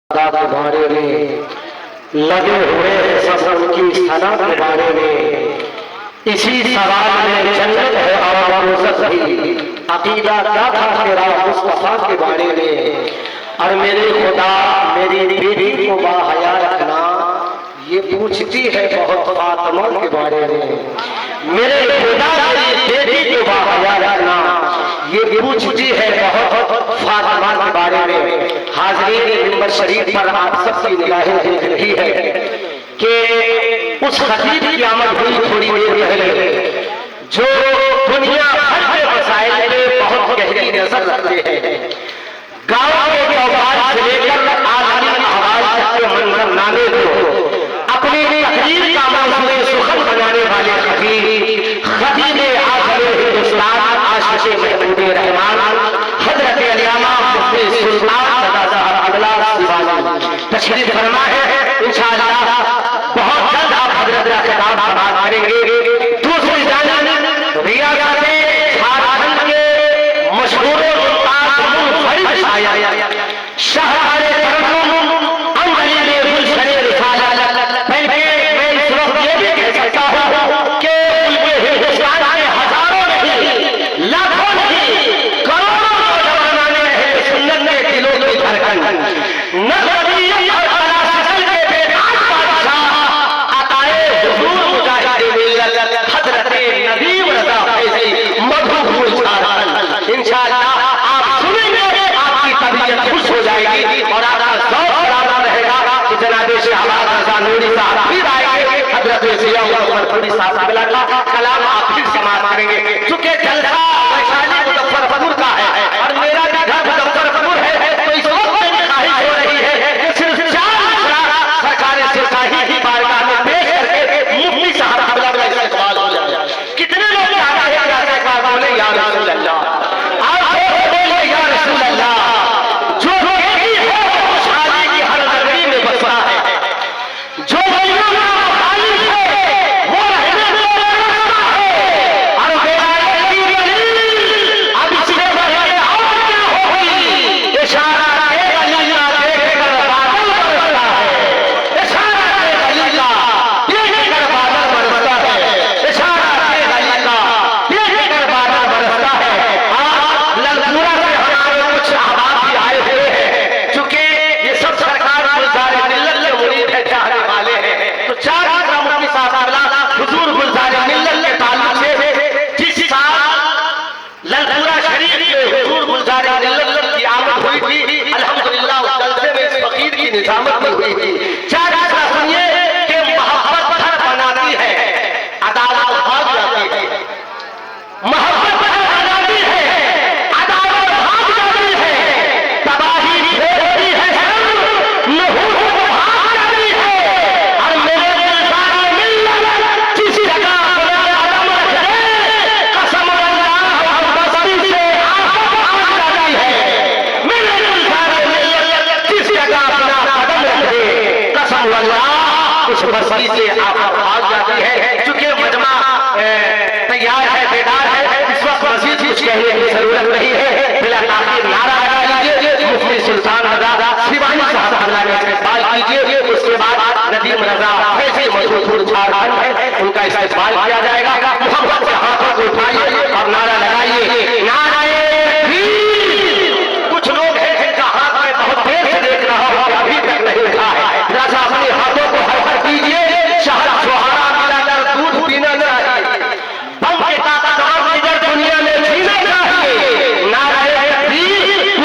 के बारे में लगे हुए हैं सब उनकी सदा के बारे में। इसी सवाल में जन्नत है और दोज़ख भी। अकीदा क्या था तेरा मुस्तफा के बारे में। और मेरे खुदा मेरी बेटी को बाहया रखना, ये पूछती है बहुत फातिमा के बारे में। मेरे खुदा मेरी बेटी को बाहया रखना, ये पूछती है बहुत फातिमा के बारे में। हाज़रीन मिंबर शरीफ पर आप सबकी निगाहें देख रही है कि उस खतीब की आमद हुई थोड़ी देर पहले, जो दुनिया भर के मसाइल में बहुत गहरी नजर रखते हैं। गाँव के चौपाल से लेकर आखिरी आवाज तक के मंजरनामे को अपनी तकरीर का मौज़ूए सुखन बनाने वाले खतीब आखिर हिंदुस्तान आशिक़ महबूब रहमान हज़रत अल्लामा मुफ्ती सुल्तान अगला तशरीफ फरमा है। इंशाअल्लाह बहुत जल्द आप हज़रत का खिताब समाप्त करेंगे। दूसरी जानिब रियासत झारखंड के मशहूर शाहरे तरन्नुम अंजलि गुलशन रिसालत। बल्कि मैं इस वक्त ये भी कह सकता हूँ कि हिंदुस्तान के हजारों नहीं, लाखों नहीं, करोड़ों नौजवानों ने अहले सुन्नत के दिलों की धड़कन नज़रियत और तलाशल के बेताज बादशाह अताए हुजूर मुजाहिद मिल्लत हज़रत नदीम रज़ा फैज़ी मधुपुर झारखंड। इंशाअल्लाह आप सुनेंगे, आपकी तबीयत खुश हो जाएगी और आपका ज़ौक़ बराबर रहेगा कि जनाब शहबाज रज़ा नूरी साहब फिर आएंगे। हज़रत ज़िया उमर नूरी साहब का कलाम आप फिर समाप्त करेंगे। चूंकि जलसा वैशाली मुजफ्फरपुर का है और मेरा भी घर मुजफ्फरपुर है, तो इस वक्त मेरी ख्वाहिश हो रही है कि सिर्फ 4 सरकार सिरसाही की बारगाह में पेश करके मुफ्ती साहब का इस्तेमाल हो जाए। कितने लोग चाहते हैं बोले या रसूल अल्लाह, आप बोले या रसूल अल्लाह। जो रोगी है वो खुशहाली की हर नगरी में बसा है, जो गरीबों का खाली है वो रहने में बसा है। और अब इससे बढ़े और क्या होगी। इशारा के गलीला देखकर बादल बरसता है, इशारा के गलीला देखकर बादल बरसता है, इशारा के गलीला देखकर बादल बरसता है। आज ललपुरा से हमारे कुछ अहबाब भी आए हुए हैं, चूंकि ये सब सरकार गुलज़ार मिल्लत के मुरीद है, चाहने वाले हैं। तो 4 मुफ्ती साहब हुजूर गुलज़ार मिल्लत के ताल्लुक से जिस साल ललपुरा शरीफ में हुजूर गुलज़ार मिल्लत की आमद हुई थी, अल्हम्दुलिल्लाह उस जलसे में इस फकीर की निजामत भी हुई थी। 4 सुनिए कि मोहब्बत घर बनाती है, अदालत भाग जाती है। मोहब्बत बनाती है, अदालत भाग जाती है। तबाही फेरती है, नहूर भाग जाती है। और मेरे गुलज़ार मिल्लत जिस जगह अपना कदम रखे, कसम अल्लाह और बस्ती से आफत भाग जाती है। मेरे गुलज़ार मिल्लत जिस जगह अपना कदम रखे, कसम अल्लाह उस बस्ती से आफत भाग जाती है। चूंकि मजमा तैयार है, बेदार है, इस वक्त मज़ीद कुछ कहने की जरूरत नहीं है। फिलहाल आखिर नारा लगा लीजिए, मुफ्ती सुल्तान रज़ा सिवानी साहब का इस्तेमाल कीजिए। उसके बाद नदीम रज़ा फैज़ी मधुपुर झारखंड है, उनका इस्तेमाल किया जाएगा। मोहब्बत से हाथों को उठाइए और नारा लगाइए, नाराए तकबीर। कुछ लोग हैं जिनका हाथ में बहुत देर से देख रहा हूं, अभी तक नहीं उठा है। रज़ा अपने हाथों को हल्का कीजिए। शहर सुहारा मिलाकर दूध पीना चाहिए, बम के ताकतवर लीडर दुनिया में जीना चाहिए। नाराए तकबीर,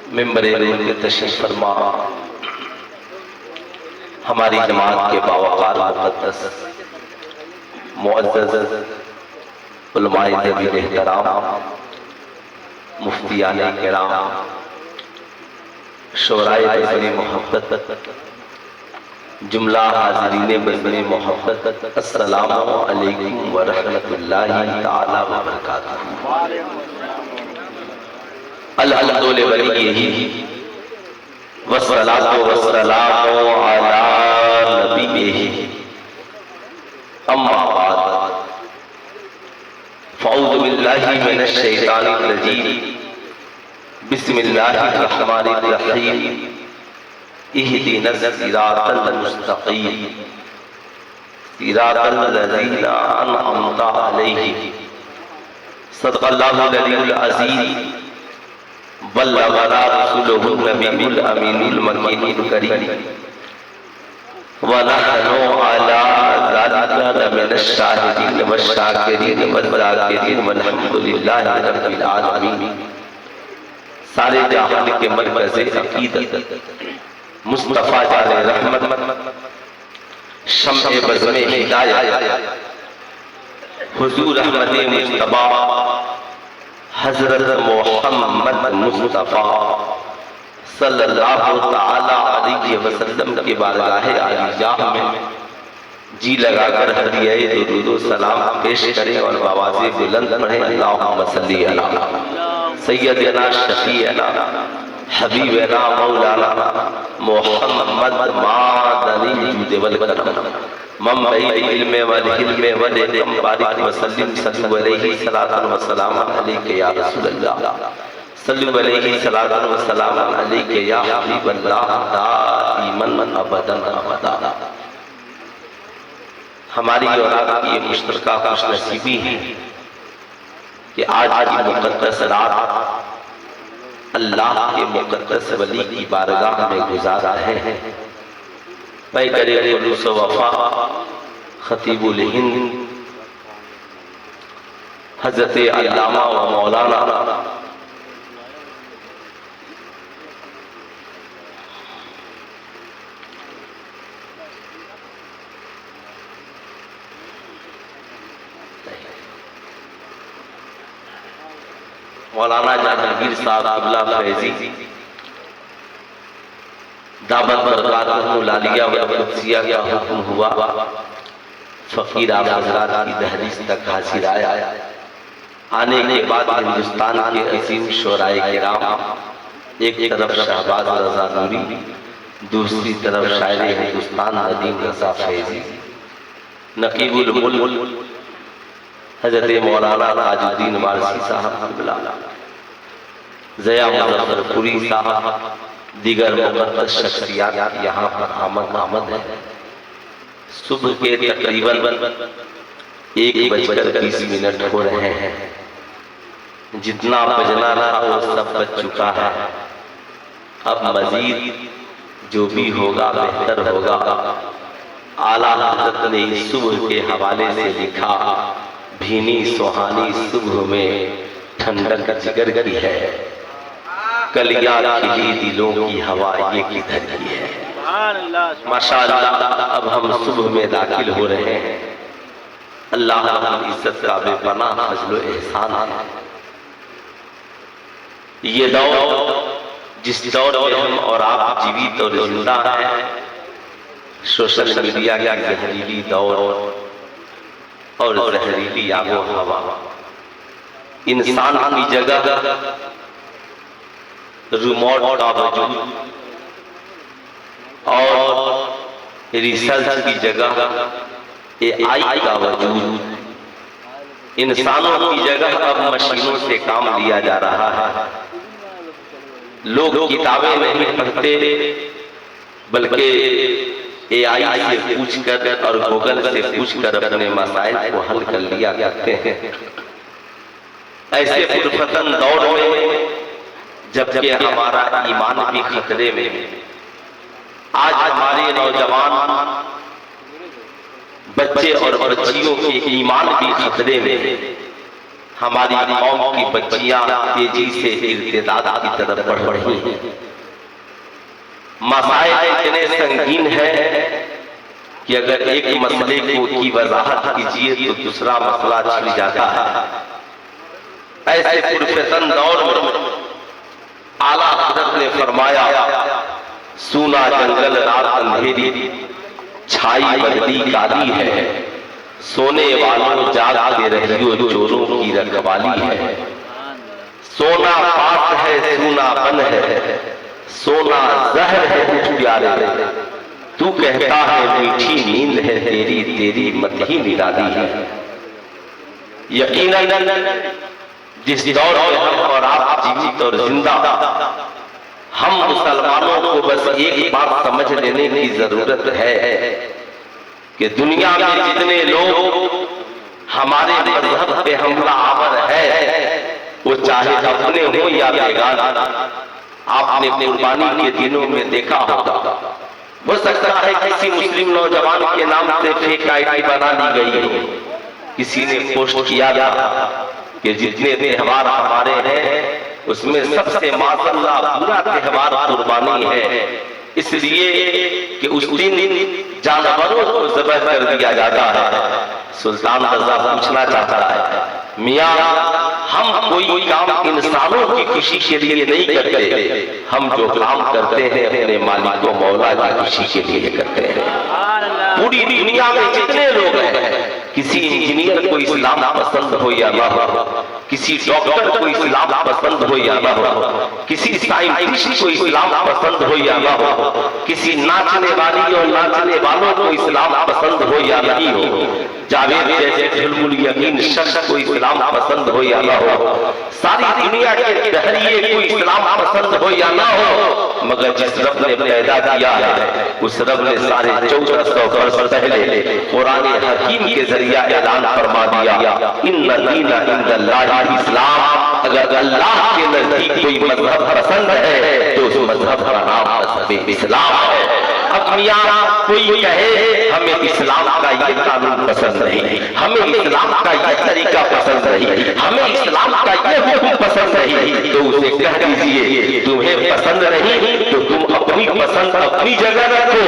मिंबरे नूर के तशरीफ फरमा हमारी जमात के बावकार मुक़द्दस मुअज़्ज़ज़ उलमाए ज़मीन एहतराम मुफ्तियाने किराम शोराए बज़्म मोहब्बत जुमला हाज़रीने बज़्म मोहब्बत अस्सलामु अलैकुम व रहमतुल्लाहि तआला व बरकातुहू। अल्हम्दुलिल्लाहि वस्सलातु वस्सलामु अला नबिय्यिही अम्मा बाद फ़अऊज़ु बिल्लाहि मिनश शैतानिर रजीम बिस्मिल्लाहिर रहमानिर रहीम इहदिनस सिरातल मुस्तक़ीम सिरातल लज़ीना अनअमता अलैहिम सदक़ल्लाहुल अलीयुल अज़ीम बल्लगना रसूलुहुन नबियुल अमीनुल मकीनुल करीम व नहनु अला ज़ालिका लमिनश शाहिदीन वश्शाकिरीन वज़्ज़ाकिरीन वल्हम्दुलिल्लाहि रब्बिल आलमीन। सारे जहान के मरकज़े अक़ीदत मुस्तफ़ा जाने रहमत शम्ए बज़्मे हिदायत हुज़ूर अहमद मुज्तबा हज़रत मोहम्मद मुस्तफ़ा सल्लल्लाहु तआला अलैहि वसल्लम के बारगाह आलिजाह में जी लगाकर हदियाए दुरूद व सलाम पेश करें और आवाज़े बुलंद पढ़ें अल्लाहुम्मा सल्ली अला सय्यदना शफ़ीअना हबीबना मौलाना मोहम्मद मादनी जूद वल करम मंबई इल्म वल हिल्म वल इल्म बारिक वसल्लिम सल्लु अलैहि सलातन व सलाम अलैका या रसूलल्लाह सल्लु अलैहि सलातन व सलाम अलैका या हबीबल्लाह दाइमन अबदन अबदा। हमारी और आपकी ये मुश्तरका खुशनसीबी है कि आज की मुक़द्दस रात अल्लाह के मुक़द्दस वली की बारगाह में गुजार रहे हैं। पैगंबरे खुलूस व वफ़ा खतीबुल हिंद हज़रत अल्लामा व मौलाना मौलाना जहांगीर साहब अब्ला फैजी दामद बरकातुहुल आलिया व कुद्सिया का हुक्म हुआ फकीर आप हज़रात की दहलीज तक हाजिर आया। आने के बाद हिंदुस्तान के अजीम शोराए किराम, एक तरफ शहबाज रज़ा नूरी, दूसरी तरफ शायर हिंदुस्तान नदीम रज़ा फैजी, नकीबुल मुल्क हज़रत मौलाना ताजुद्दीन वारसी साहब, ज़या मुज़फ़्फ़रपुरी साहब, दीगर मुक़द्दस शख्सियात यहाँ पर आमद है। सुबह के तकरीबन 1:20 हो रहे हैं। जितना बजना था वो सब बज चुका है। अब मजीद जो भी होगा बेहतर होगा। आला हज़रत ने सुबह के हवाले से लिखा, भीनी सुहानी सुबह में ठंडक जिगर की है, कलियां खिली दिलों की हवा ये किधर की है। माशाअल्लाह अब हम सुबह में दाखिल हो रहे हैं। अल्लाह की इज्जत का बेपनाह फज़्ल व एहसान है। ये दौर जिस दौर में हम और आप जीवित और जिंदा हैं, सोशल मीडिया का जहरीली दौर और जहरीली आबो हवा इंसान की जगह रिमोट का वजूद और रिसर्च की जगह AI का वजूद, इंसानों की जगह अब मशीनों से काम लिया जा रहा है। लोग किताबें नहीं पढ़ते बल्कि AI से पूछकर और गूगल से पूछकर अपने मसाइल को हल कर लिया करते हैं। ऐसे पुरफतन दौर में जबकि हमारा ईमान भी खतरे में, आज हमारे नौजवान बच्चे और बच्चियों के ईमान भी खतरे में, हमारी कौम की बच्चियां तेजी से इर्तिदाद की तरफ बढ़ रही हैं। मसाइल इतने संगीन है कि अगर एक मसले की वजाहत कीजिए तो दूसरा मसला छिड़ जाता है। ऐसे पुरफतन दौर में आला हज़रत ने फरमाया, सूना जंगल रात अंधेरी, छाई बदली काली है, सोने वालों जागते रहियो चोरों की रखवाली है। सोना पास है सूना बन है, सोना जहर है कुछ प्यारे, तू कहता है मीठी नींद है तेरी, तेरी मत ही निराली है। यकीनन जिस दौर में हम और आप जीवित और जिंदा, हम मुसलमानों को बस एक बात समझ लेने की जरूरत है कि दुनिया में जितने लोग हमारे मजहब पे हमला आवर है, वो चाहे अपने हो या बेगाना, आपने कुर्बानी के दिनों में देखा होगा। हो सकता है किसी मुस्लिम नौजवान के नाम से फेक आईडी बना ली गई हो, किसी ने पोस्ट किया था कि जितने त्योहार हमारे हैं उसमें सबसे माशाअल्लाह पूरा त्योहार कुर्बानी है, इसलिए कि उस दिन जानवरों को ज़ब्ह कर दिया जाता है। सुल्तान रज़ा पूछना चाहता है, मियां हम कोई काम इंसानों की खुशी के लिए नहीं करते, हम जो काम करते हैं अपने मालिक को मौला की खुशी के लिए करते हैं। पूरी दुनिया में जितने लोग हैं, किसी इंजीनियर को इस्लाम पसंद हो या ना हो, किसी डॉक्टर को इस्लाम पसंद हो या ना हो, किसी साइंटिस्ट को इस्लाम पसंद हो या ना हो, किसी नाचने वाली और नाचने वालों को इस्लाम पसंद हो या नहीं हो, जावेद जैसे बिल्कुल यकीन शख्स को इस्लाम पसंद हो या ना हो, सारी दुनिया के दहरिए को इस्लाम पसंद हो या ना हो, मगर जिस रब ने पैदा किया है उस रब ने सारे 1400 वर्ष पहले कुरान हकीम के जरिए ऐलान फरमा दिया, इन्ना दीना इंदल्लाहि इस्लाम। अगर अल्लाह के नजदीक कोई मजहब पसंद है तो उस मजहब का नाम मजहब इस्लाम है। अब मियां कोई कहे हमें इस्लाम का ये कानून पसंद नहीं, हमें इस्लाम का ये तरीका पसंद नहीं, हमें इस्लाम का ये हुक्म पसंद नहीं, तो उसे कह दीजिए तुम्हें पसंद नहीं तो तुम अपनी पसंद अपनी जगह रखो,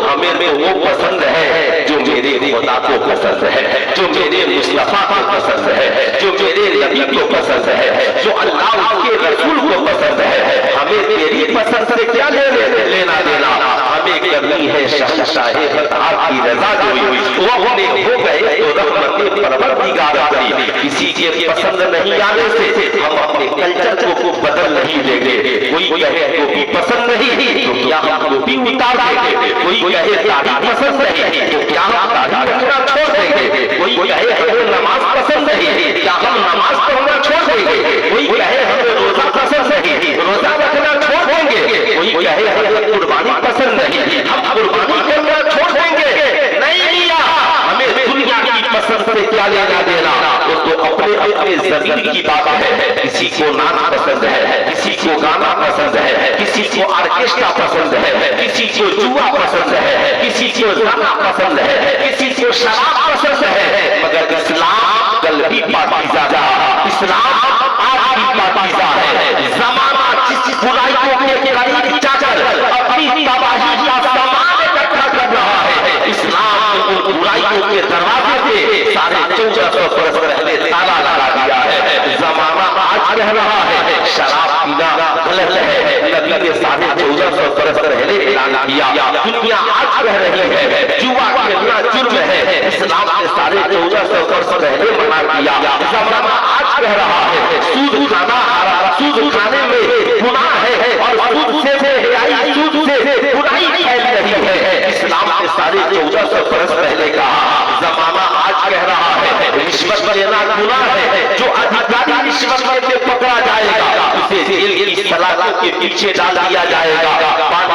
हमें तो वो पसंद है जो मेरे खुदा को पसंद है, जो मेरे मुस्तफा को पसंद है, जो मेरे नबी को पसंद है, जो अल्लाह के रसूल को पसंद है। हमें तेरी पसंद से क्या लेना देना, हमें करनी है शाहे बता की रजा जोई, वो अपने हो गए तो रहमत परवरदिगार की। किसी के पसंद नहीं आने से हम अपने कल्चर को बदल नहीं देंगे। कोई कहे टोपी पसंद नहीं तो क्या हम टोपी उतार देंगे, कोई कहे दाढ़ी पसंद नहीं तो क्या हम दाढ़ी रखना छोड़ देंगे, कोई कहे हमें नमाज पसंद नहीं क्या हम नमाज पढ़ना छोड़ देंगे, कोई कहे हमें रोजा पसंद नहीं रोजा रखना छोड़ देंगे, कोई कहे हमें कुर्बानी पसंद नहीं हम कुर्बानी करना छोड़ देंगे। नहीं लिया, हमें दुनिया की पसंद से क्या लेना देना, वो तो अपने अपने ज़मीर की बात है। किसी को नाच पसंद है, किसी को गाना पसंद है, किसी को ऑर्केस्ट्रा पसंद है, किसी को जुआ पसंद है, किसी को गाना पसंद है, किसी को शराब पसंद है, मगर इस्लाम कल भी पाकीज़ा था, इस्लाम आज भी पाकीज़ा है। ज़माना जिस बुराई को के करीब जाकर अपनी तबाही का सामान इकट्ठा कर रहा है, इस्लाम उन बुराइयों के दरवाजे पे सारे 1400 वर्ष पहले ताला लगा दिया है। ज़माना आज कह रहा है शराब पीना गलत है, नबी ने साढ़े 1400 वर्ष पहले ऐलान किया। दुनिया आज कह रही है जुआ खेलना जुर्म है, इस्लाम ने साढ़े 1400 वर्ष पहले मना किया। ज़माना आज कह रहा है सूद खाना सूद खाने में गुनाह है और सूद से सूद से बुराई फैल रही है, इस्लाम ने साढ़े 1400 वर्ष पहले कहा। ज़माना आज कह रहा है रिश्वत लेना गुनाह है, जो अधिकारी रिश्वत लेते पकड़ा जाएगा उसे जेल की सलाखों के पीछे डाल दिया जाएगा।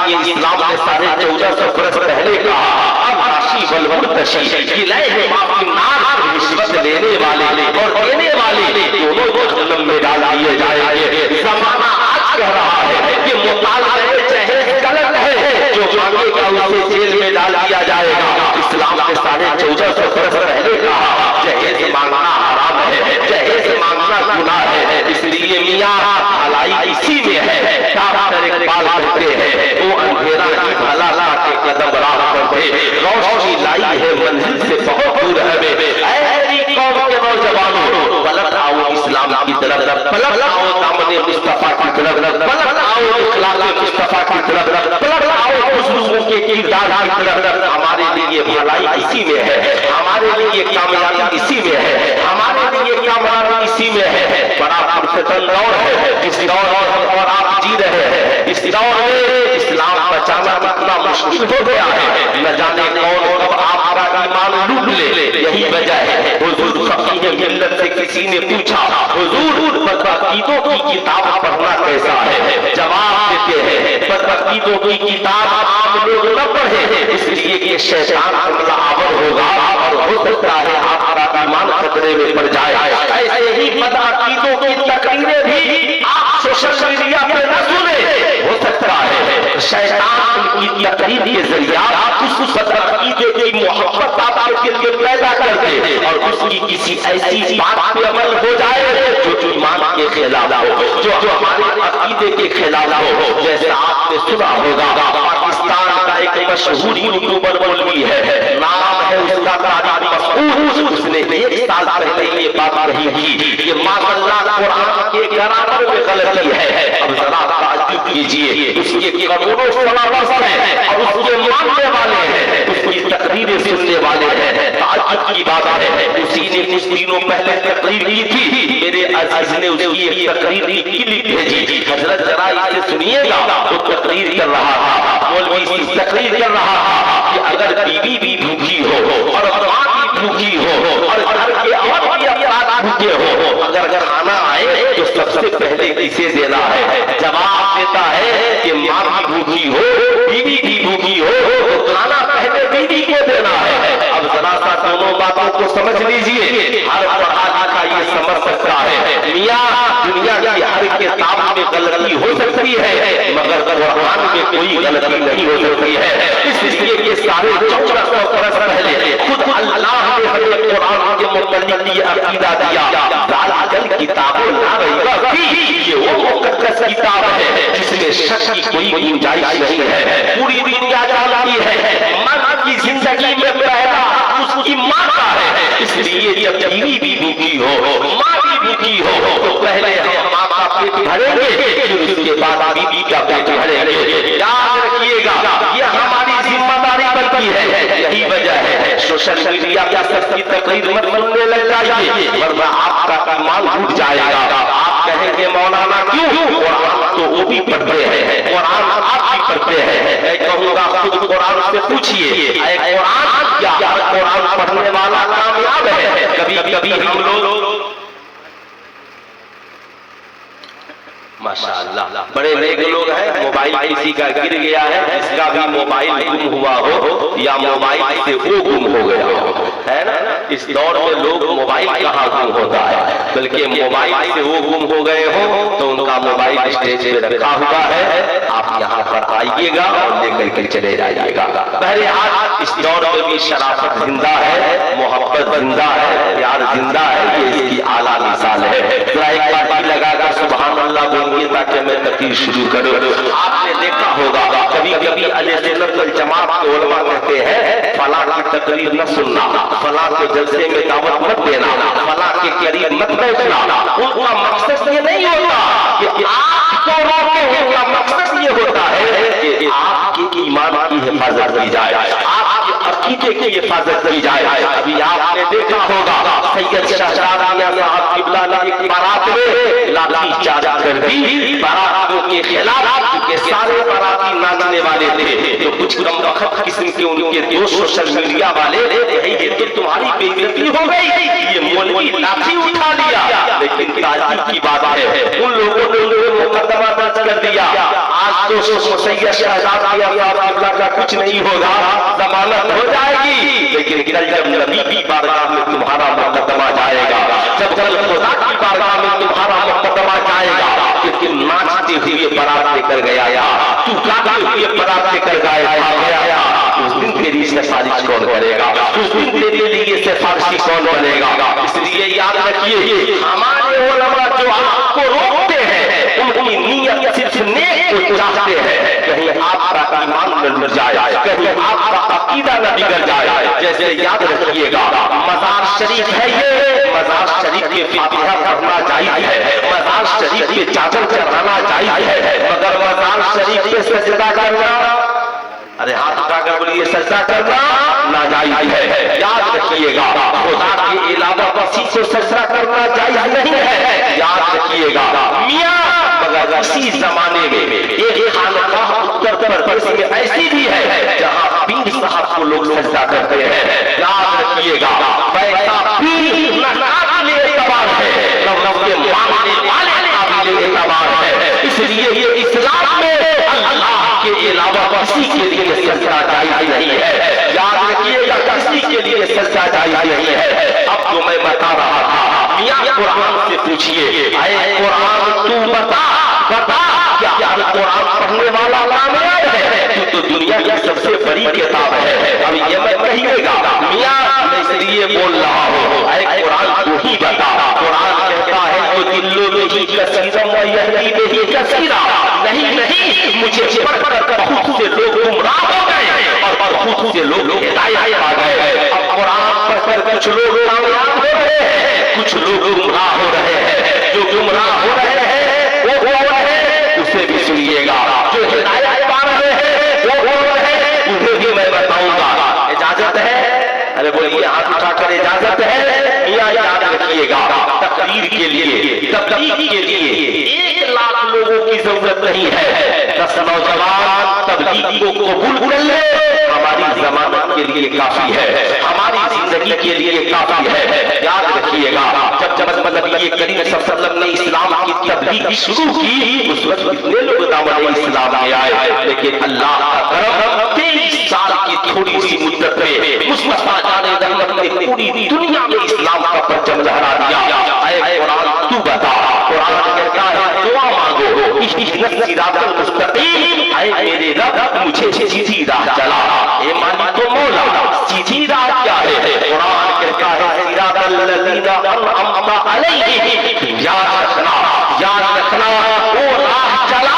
इस्लाम ने साढ़े 1400 वर्ष पहले कहा अब राशि बलमुर्तशी गिलाए माफी नार रिश्वत लेने वाले और देने वाले दोनों जहन्नम में डाल दिए जाएंगे। ज़माना आज कह रहा है कि मुतालबे जहेज गलत है, जो मांगेगा उसे जेल में डाल दिया जाएगा। इस्लाम ने साढ़े 1400 वर्ष पहले कहा जहेज मांगना हराम है, जहेज मांगना गुनाह है। इसलिए मियाँ भलाई इसी में है। डॉक्टर इकबाल कहते हैं वो अंधेरा ही भला लाके कदम राह पर थे, रोशनी लाई है मंजिल से बहुत दूर है। ऐसी कौम के नौजवानों पलट आओ इस्लाम की तरफ, पलट आओ दामन मुस्तफा की तरफ, पलट आओ इखलाक मुस्तफा की तरफ, पलट आओ खुशबू के किरदार की तरफ। हमारे लिए भलाई इसी में है, हमारे लिए कामयाबी इसी में है, हमारे लिए कामयाबी इसी में है। बड़ा पुरसतन दौर है जिस दौर और आप जी रहे हैं। इस दौर में इस्लाम बचाना कितना मुश्किल हो गया है। न जाने कौन कब आपका ईमान लूट ले। यही वजह है हुजूर फकीह मिल्लत से किसी ने पूछा, हुजूर बदअकीदों की किताब पढ़ना कैसा है? जवाब देते हैं बदअकीदों की किताब आम लोग न पढ़े, इसलिए कि शैतान हमलावर होगा और हो सकता है आपका ईमान खतरे में पड़ जाए। ऐसे ही बदअकीदों की तकरीरें भी आप सोशल मीडिया पे न सुने, हो सकता है शैतान की तकरीर के जरिए उस बदअकीदे की मोहब्बत आपके दिल में पैदा कर दे और उसकी किसी ऐसी बात पे अमल हो जाए जो ईमान के खिलाफ हो, जो हमारे अकीदे के खिलाफ हो। जैसे आपने सुना होगा पाकिस्तान का एक मशहूर यूट्यूबर मौलवी है, नाम है उसका तारिक मसूद। उसने 1 साल पहले ये बात कही थी कि माशाअल्लाह कुरान के ग्रामर में गलती है। अब जरा ताज्जुब कीजिए, उसके करोड़ों फॉलोअर्स हैं और उसके मानने वाले हैं, उसकी तकरीरें सुनने वाले हैं। ताज्जुब की बात है उसी ने कुछ दिनों पहले तकरीर की थी, मेरे अजीज ने उसकी एक तकरीर की क्लिप भेजी। हजरत जरा इसे सुनिएगा। वो तकरीर कर रहा था, मौलवी तकरीर कर रहा था कि अगर बीवी भी भूखी हो और मां भी भूखी हो और घर के और भी अफराद भूखे हो, अगर खाना आए तो सबसे पहले किसे देना है? जवाब देता है कि मां भी भूखी हो, बीवी भी भूखी हो तो खाना पहले बीवी को देना है। अब जरा सा दोनों बातों को समझ लीजिए। हर पढ़ा लिखा ये समझ सकता है मियाँ दुनिया की हर किताब में गलती हो सकती है मगर कुरान में कोई गलती नहीं हो सकती है। इसलिए कि साढ़े 1400 बरस पहले खुद अल्लाह ने हमें कुरान के मुतल्लिक ये अकीदा दिया, ज़ालिकल किताबुल ला रैब फीह, ये वो मुक़द्दस किताब है जिसमें शक की कोई गुंजाइश नहीं है। पूरी दुनिया जानती है मर्द की जिंदगी में पहला उसकी माँ का है। इसलिए जब बीवी भी भूखी हो, माँ भी भूखी हो तो पहले हम माँ का पेट भरेंगे, फिर उसके बाद बीवी का पेट भरेंगे। याद रखिएगा ये हमारी जिम्मेदारी बनती है। यही वजह है सोशल मीडिया का सबकी तकरीर मत सुनने लग जाइए वरना आपका ईमान टूट जाएगा। आप कहेंगे मौलाना क्यों? कुरान तो वो भी पढ़ते हैं, कुरान आप भी पढ़ते हैं। मैं कहूँगा खुद कुरान से पूछिए कुरान क्या कुरान पढ़ने वाला कामयाब है? कभी कभी हम लोग माशाअल्लाह बड़े नेक लोग हैं, मोबाइल किसी का गिर गया है, जिसका भी मोबाइल गुम हुआ हो या मोबाइल से वो गुम हो गया हो, है ना? इस दौर में लोग मोबाइल कहाँ गुम होता है, बल्कि मोबाइल से वो गुम हो गए हो तो उनका मोबाइल स्टेज पे रखा हुआ है। आप यहाँ पर आइएगा और लेकर के चले जाइएगा। बहरहाल इस दौर में भी शराफत जिंदा है, मोहब्बत जिंदा है, प्यार जिंदा है, ये इसकी आला मिसाल है। जरा एक बार लगाकर सुभान अल्लाह बोलिए ताकि मैं तकरीर शुरू करूं। आपने देखा होगा कभी कभी अहले सुन्नत वल जमात के उलमा कहते हैं फला की तकरीर न सुनना, फला के जलसे में दावत मत देना, फला के करीब मत बैठना। उनका मकसद ये नहीं होता कि आपको रोके, उनका मकसद ये होता है कि आपके ईमान की हिफाजत की जाए, आपके अकीदे की हिफाजत की जाए। अभी आपने देखा होगा सैयद शहजादा मियां साहब किबला ने एक बारात में लाठी चार्ज कर दी बारातियों के खिलाफ के सारे बाराती नाचने वाले थे। तो कुछ कम वक्त किस्म के उनके दोस्त सोशल मीडिया वाले ये तो तुम्हारी बेइज्जती हो गई, ये मौलवी लाठी उठा लिया। लेकिन ताज्जुब की बात है उन लोगों ने उन्हें मुकदमा दर्ज कर दिया। आज तो सैयद शहजादा मियां साहब किबला का कुछ नहीं होगा, जमानत हो जाएगी। लेकिन कल जब नबी की बारगाह में तुम्हारा मुकदमा जाएगा, जब कल खुदा की बारगाह में तुम्हारा मुकदमा जाएगा कि तुम नाच नाचते हुए बारात लेकर गया तू गाते हुए बारात लेकर गया उस दिन तेरी सिफारिश कौन करेगा, उस दिन तेरे लिए सिफारिश कौन बनेगा। इसलिए याद रखिए हमारे उलमा जो आपको रोकते हैं उनकी नीयत सिर्फ नेक को चाहते हैं, कहीं आपका ईमान न मिट जाए, कहीं आपका अकीदा न बिगड़ जाए। जैसे याद रखिएगा मजार शरीफ है, ये मजार शरीफ के फातिहा पढ़ना जायज है, मजार शरीफ के चादर चढ़ाना जायज है, मगर मजार शरीफ पे सजदा करना, अरे हाथ उठाकर बोलिए सजदा करना नाजायज है। याद रखिएगा खुदा के अलावा किसी को सजदा करना जायज नहीं है। याद रखिएगा मियां मगर इसी जमाने में एक खानकाह उत्तर प्रदेश में ऐसी भी है जहां पीर साहब को लोग सजदा करते हैं। याद रखिएगा पैसा पीर नाकाबिल एतबार है, नफ्स के मानने वाले काबिल एतबार है। इसलिए ये इस्लाम में अल्लाह के अलावा किसी के लिए सजदा जायज नहीं है। याद रखिएगा किसी के लिए सजदा जायज नहीं है। अब जो मैं बता रहा था मियां कुरान से पूछिए, ऐ कुरान तू बता क्या कुरान पढ़ने वाला कामयाब है? तू तो दुनिया की सबसे बड़ी किताब है। अब ये मैं कहिएगा मियां मैं इसलिए बोल रहा हूँ, ऐ कुरान तू ही बता। कुरान कहता है जो दिल्लो में ही कसीरा व यहदी में ही कसीरा, नहीं मुझे पढ़ कर बहुत से लोग गुमराह हो गए और बहुत से लोग हिदायत पा गए। अब कुरान पढ़कर कुछ लोग कामयाब हो रहे हैं, कुछ लोग गुमराह हो रहे हैं। जो गुमराह हो रहे हैं वो कौन है उसे भी सुनिएगा, जो हिदायत पा रहे हैं वो कौन है उन्हें भी मैं बताऊंगा। इजाजत है? अरे बोलिए हाथ उठाकर इजाजत है। याद रखिएगा तकरीर के लिए तबलीग के लिए 1 लाख लोगों की जरूरत नहीं है। 10 नौजवान तबलीग को कबूल कर ले हमारी जमानत के लिए काफी है, हमारी जिंदगी के लिए काफी है। याद रखिएगा जब नबी करीम सल्लल्लाहु अलैहि वसल्लम ने इस्लाम की तबलीग शुरू की उस वक्त कितने लोग दामन इस्लाम में आए, लेकिन अल्लाह का करम 23 साल की थोड़ी सी मुद्दत में मुस्तफा जाने रहमत ने पूरी दुनिया में इस्लाम का परचम लहरा दिया। ऐ कुरान तू बता, कुरान कहता है दुआ मांगो इहदिनस सिरातल मुस्तकीम, ऐ मेरे रब मुझे सीधी राह चला। ए मालिक तो मौला सीधी राह क्या है? कुरान कहता है सिरातल लज़ीना अनअमता अलैहिम, याद रखना वो राह चला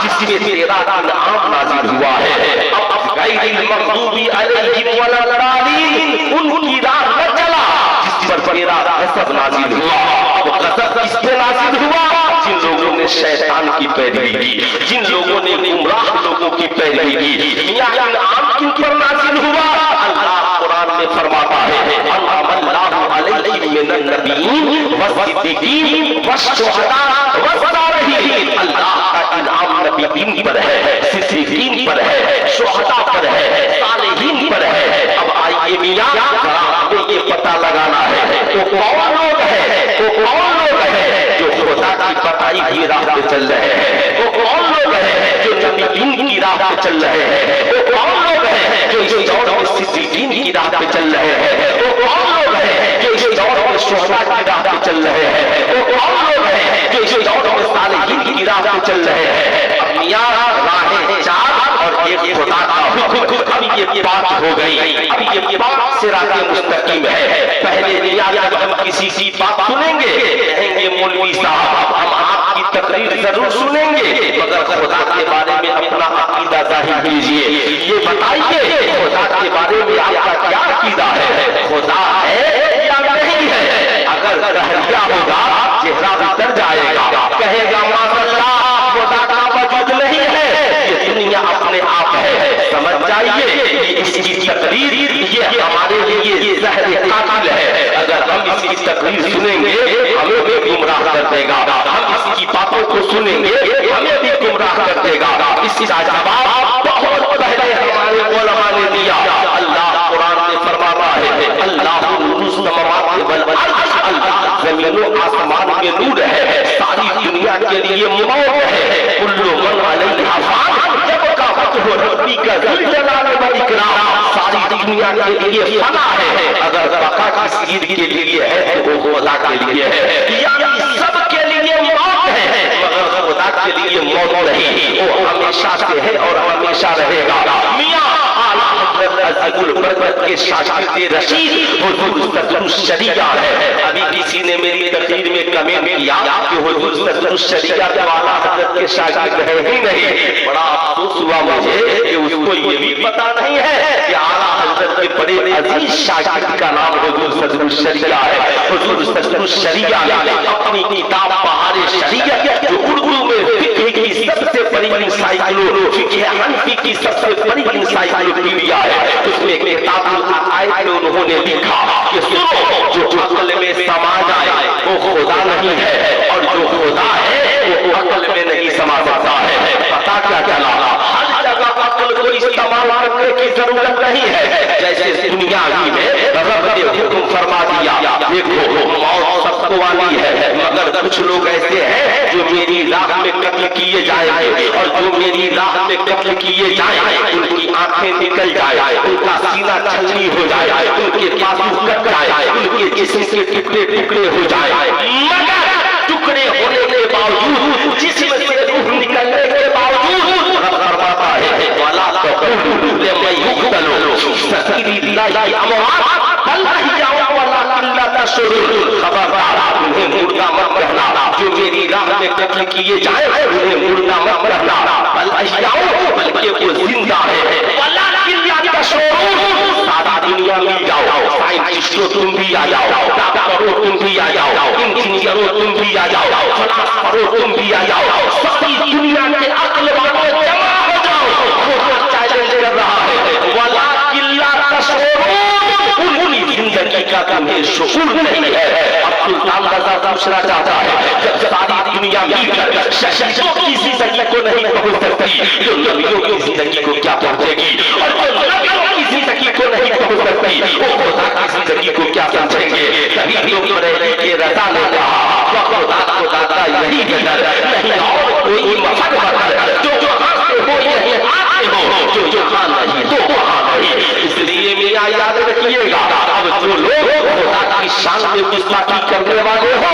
जिसमें तेरा इनाम नाज़िल हुआ है। अब गैरिल मग़ज़ूबी अलैहिम वलद्दालीन उनकी राह न चला जिस पर तेरा गज़ब नाज़िल हुआ। अब गज़ब किस पे नाज़िल हुआ? जिन लोगों ने शैतान की पैरवी की, जिन लोगों ने गुमराह लोगों की पैरवी की। मियां इनाम किन पर नाज़िल हुआ? अल्लाह कुरान में फरमाता है अल्लाहु अलैहि मिनन नबिय्यीन वस्सिद्दीकीन वश्शुहदा वस्सालिहीन। अल्लाह का इनाम नबिय्यीन पर है, सिद्दीकीन पर है, शुहदा पर है, सालिहीन पर है। अब आइए मियां हमें ये पता लगाना है वो कौन लोग हैं, वो कौन लोग हैं जो खुदा की बताई हुई राह पे चल रहे हैं, वो कौन लोग हैं जो नबिय्यीन की राह पे चल रहे हैं, वो कौन लोग हैं जो इस दौर में सिद्दीकीन की राह पे चल रहे हैं, वो कौन लोग हैं जो इस दौर में शुहदा की राह पे चल रहे हैं, वो कौन लोग हैं जो इस दौर में सालिहीन की राह पे चल रहे हैं। अब मियां राहें 4 और एक खुदा का हुक्म। अब ये बात हो गई, अब ये बात सिराते मुस्तकीम है। पहले मियां जब हम किसी की बात सुनेंगे कहेंगे मौलवी साहब हम आपकी तकरीर जरूर सुनेंगे, मगर खुदा के बारे में अपना अकीदा जाहिर कीजिए। ये बताइए खुदा के बारे में आपका क्या अकीदा है? खुदा है या नहीं है? अगर रहरिया होगा चेहरा उतर जाएगा, कहेगा माशाअल्लाह खुदा का वजूद नहीं है, ये दुनिया अपने आप है। समझ जाइए इसकी तकरीर ये हमारे लिए ज़हर कातिल है। अगर हम इसकी तकरीर सुनेंगे हमें भी गुमराह कर देगा, हम इसकी बातों को सुनेंगे हमें भी गुमराह कर देगा। इसका जवाब बहुत पहले हमारे उलमा ने दिया। अल्लाह कुरान में फरमाता है अल्लाहु नूरुस समावाति वल अर्ज़, अल्लाह ज़मीन आसमान के नूर है, सारी दुनिया के लिए मौत है। कुल्लु मन अलैहा फान, जब का वजह रब्बी का ज़ुल जलाल व इकराम, सारी दुनिया के लिए फना है। अगर बका किसी के लिए है वो खुदा के लिए है, यानी सब के लिए मौत है, मगर खुदा के लिए मौत नहीं, वो हमेशा से है और हमेशा रहेगा। मियां आला हज़रत अज़ीज़ुल बरकत के शागिर्द रशीद हुज़ूर सदरुल शरीया है। अभी किसी ने मेरी तकरीर में कमेंट किया कि हुज़ूर सदरुल शरीया तो आला हज़रत के शागिर्द है ही नहीं। बड़ा अफसोस हुआ मुझे कि उसको ये भी पता नहीं है कि आला हज़रत के बड़े अजीज शागिर्द का नाम हुज़ूर सदरुल शरीया है। हुज़ूर सदरुल शरीया ने अपनी किताब बहारे शरीयत जो उर्दू में फिक्र की सबसे बड़ी इंसाइक्लोपीडिया हनफी की सबसे बड़ी इंसाइक्लोपीडिया है, उसमें किताबुल अकाइद में उन्होंने लिखा कि सुनो, जो अक्ल में समा जाए वो खुदा नहीं है और जो खुदा है वो अक्ल में नहीं समा सकता है। पता क्या चला, हर जगह अक्ल को इस्तेमाल करने की जरूरत नहीं है। जैसे दुनिया में रब ने हुक्म फरमा दिया, देखो मौत सबको आनी है, मगर कुछ लोग ऐसे हैं जो मेरी राह में कत्ल किए जाएंगे और जो मेरी राह में कत्ल किए जाएंगे उनकी आंखें निकल जाए, उनका सीना छलनी हो जाए, उनके बाजू कट जाए, उनके जिस्म के टुकड़े टुकड़े हो जाए, मगर टुकड़े होने के बावजूद, जिस्म से रूह निकलने के बावजूद रब फरमाता है वाला तक़ूलू लिमन युक़तलू फ़ी सबीलिल्लाहि अमवात बल अहयाउ वलाकिन ला तशऊरून। खबरदार, उन्हें मुर्दा मत कहना, जो मेरी राह में कत्ल किए जाए उन्हें मुर्दा मत कहना, बल अहयाउ, बल्कि वो जिंदा है, वलाकिन ला तशऊरून। सारा दुनिया में जाओ, साइंटिस्टों तुम भी आ जाओ, डॉक्टरों तुम भी आ जाओ, इंजीनियरों तुम भी आ जाओ, फलासफरों तुम भी आ जाओ, सारी दुनिया के अक्ल वालों जमा हो जाओ, खुद चैलेंज कर रहा है, वलाकिन ला तशऊरून, उनकी जिंदगी का तुम्हें शुऊर नहीं है। अब सुल्तान रज़ा पूछना चाहता है, जब सारी दुनिया मिलकर शहीदों की जिंदगी को नहीं पहुंच सकती, तो नबियों की जिंदगी को क्या पहुंचेगी, और जो नबियों की जिंदगी को नहीं पहुंच सकती वो खुदा की जिंदगी को क्या समझेंगे। तभी तो के रज़ा ने कहा खुदा को दाता यही गदर नहीं और कोई मफद मगर, जो जहां से हो यही आते हो, जो जहां नहीं तो वहां नहीं। इसलिए मेरा याद रखिएगा, अब जो लोग खुदा की शान में गुस्ताखी करने वाले हो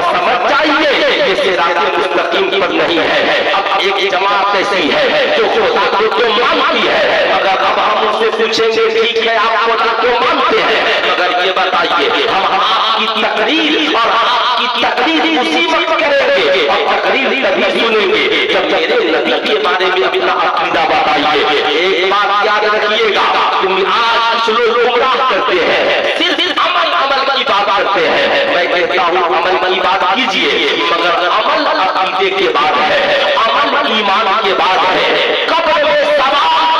समझ जाइए ये सिराते मुस्तकीम पर नहीं है। अब एक जमात ऐसी है जो खुदा को तो मानती है, अगर अब हम उससे पूछेंगे ठीक है आप खुदा को मानते हैं, मगर ये बताइए हम आपकी तकरीर और आपकी तकरीर उसी वक्त करेंगे और तकरीर तभी सुनेंगे जब मेरे नबी के बारे में अपना अकीदा बताइए। एक बात याद रखिएगा, तुम आज कुछ लोग गुमराह करते हैं, सिर्फ अमल की बात करते हैं। मैं कहता हूँ अमल की बात कीजिए, मगर अमल अकीदे के बाद है, अमल ईमान के बाद है। कब्र में सवाल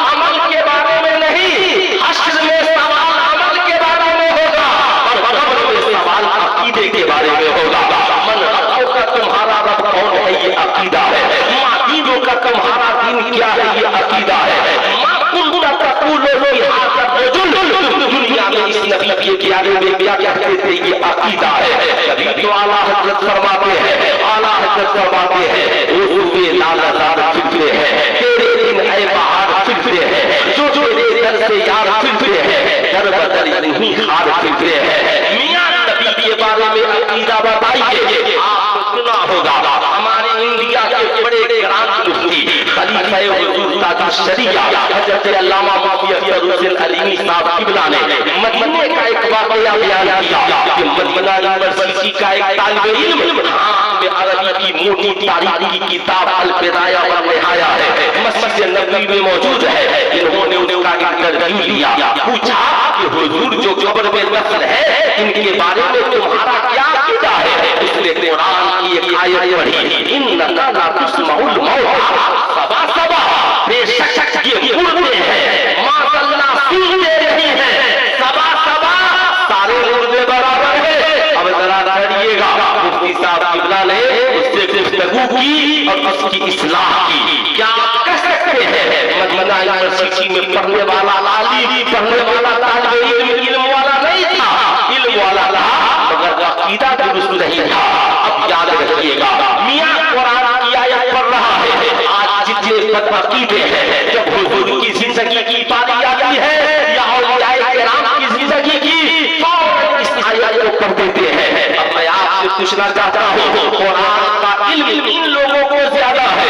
अमल के बारे में नहीं, हश्र में सवाल अमल के बारे में होगा और कब्र में सवाल अकीदे के बारे में होगा। मन रब्बों का तुम्हारा रब कौन है, ये अकीदा है। माँ दीनों का तुम्हारा दीन क्या है, ये अकीदा है। दुनिया में इस नबी के बारे में क्या कहते थे, ये अकीदा है। कभी तो आला हज़रत फरमाते हैं, आला हज़रत फरमाते हैं वो सुबह लालदार फिक्रे हैं, तेरे दिन ऐ बहार फिक्रे हैं, जो तेरे दर से यार फिक्रे हैं, दर बदर नहीं हार फिक्रे हैं। मियां नबी के बारे में अकीदा बताइए, आपको सुना होगा हमारे इंडिया के बड़े क्रांति मुफ्ती खलीफा हुज़ूर ताजुल शरीया हज़रत अल्लामा मुफ्ती अख्तर हुसैन अलीमी साहब किबला ने मदीने का एक वाक़या बयान किया कि मदीना यूनिवर्सिटी का एक तालिबे इल्म हाथ में अरबी की मोटी तारीख की किताब अल बिदाया व निहाया है, मस्जिद नबवी में मौजूद है। इन्होंने उसका इंटरव्यू लिया, पूछा कि हुज़ूर जो कब्र में दफन है इनके बारे में तुम्हारा क्या अकीदा है। उसने कुरान की एक आयत पढ़ी, इन्नका ला तुस्माउल मौत सबा सबा, बेशक ये मुर्दे हैं माशाअल्लाह सुनते नहीं है, सबा सबा सारे मुर्दे बराबर है। अब जरा करिएगा, मुफ्ती साहब किबला ने उससे गुफ्तगू की और उसकी इस्लाह की। क्या कह सकते हैं, मदीना यूनिवर्सिटी में पढ़ने वाला आलिम, पढ़ने वाला तालिबे इल्म वाला नहीं था, इल्म वाला था मगर अकीदा दुरुस्त नहीं था। अब याद रखिएगा, मियां कुरान की आयत पढ़ रहा है, आज जितने बदअकीदे हैं, जब हुज़ूर की जिंदगी की बारी आती है या औलियाए किराम की जिंदगी की, तो इस आयत को पढ़ देते हैं। अब मैं आपसे पूछना चाहता हूँ, कुरान का इल्म इन लोगों को ज्यादा है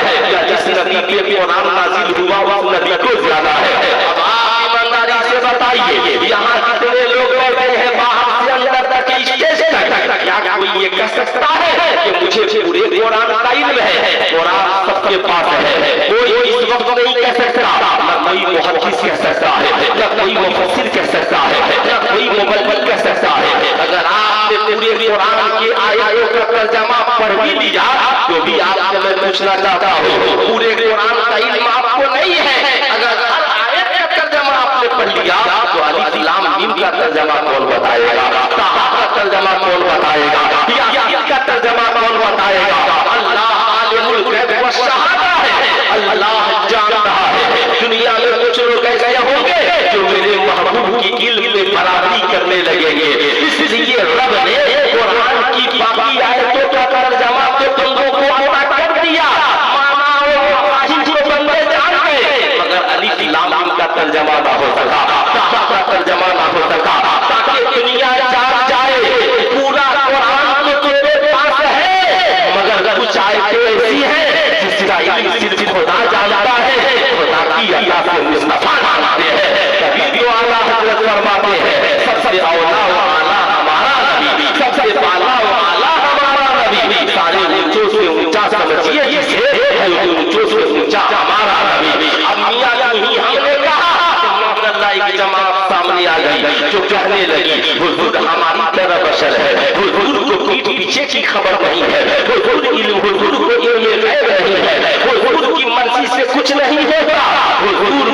नदी पे कुरान नाजिल हुआ उस नदी को ज्यादा है। अब आप ईमानदारी से बताइए, यहाँ कितने लोग बैठे हैं बाहर से अंदर तक, स्टेशन तक, क्या कोई ये कह सकता है कि मुझे पूरे कुरान का इल्म है? कुरान सबके पास है, कोई इस वक्त नहीं कह सकता, न कोई मुहद्दिस कह सकता है, न कोई मुफस्सिर कह सकता है, न कोई मुबल्लिग कह सकता है। अगर आपने पूरे कुरान के आयतों का तर्जुमा पढ़ भी लिया तो भी आपसे मैं पूछना चाहता हूँ, पूरे कुरान का इल्म आपको नहीं है? अगर हर आयत का तर्जुमा आपने पढ़ लिया तो अलिफ लाम मीम का तर्जुमा कौन बताएगा? ताहा का तर्जुमा कौन बताएगा? यासीन का तर्जुमा कौन बताएगा? अल्लाह आलिमुल गैब व शहादा है, अल्लाह जानता है। दुनिया में कुछ लोग ऐसे होंगे जो मेरे महबूब की इल्म में बराबरी करने लगेंगे। इसलिए रब ने कुरान की बाकी आयतों का तर्जुमा तो बंदों को अता कर दिया, माना और फाहिम को बंदे जान गए, मगर अलिफ लाम मीम का तर्जुमा ना हो सका, ताहा का तर्जुमा ना हो सका, ताकि दुनिया जान जाए पूरा कुरान तो तेरे पास है, मगर कुछ आयतें ऐसी हैं जिसका इल्म सिर्फ खुदा जानता है, खुदा की अता से मुस्तफा जानते हैं। तभी तो आला हज़रत फरमाते हैं, सबसे औला व आला हमारा नबी, सबसे पाला व आला हमारा नबी, सारे ऊंचों से ऊंचा समझिए जिसे, ऊंचों से ऊंचा हमारा नबी। अब मियां नहीं हमने कहा तो अल्लाह की जमात सामने आ गई जो कहने लगी हुजूर हमारी तरह बशर है, हुजूर को पीठ पीछे की खबर नहीं है, हुजूर को इल्म गैब नहीं है, हुजूर की मर्जी से कुछ नहीं होता, हुजूर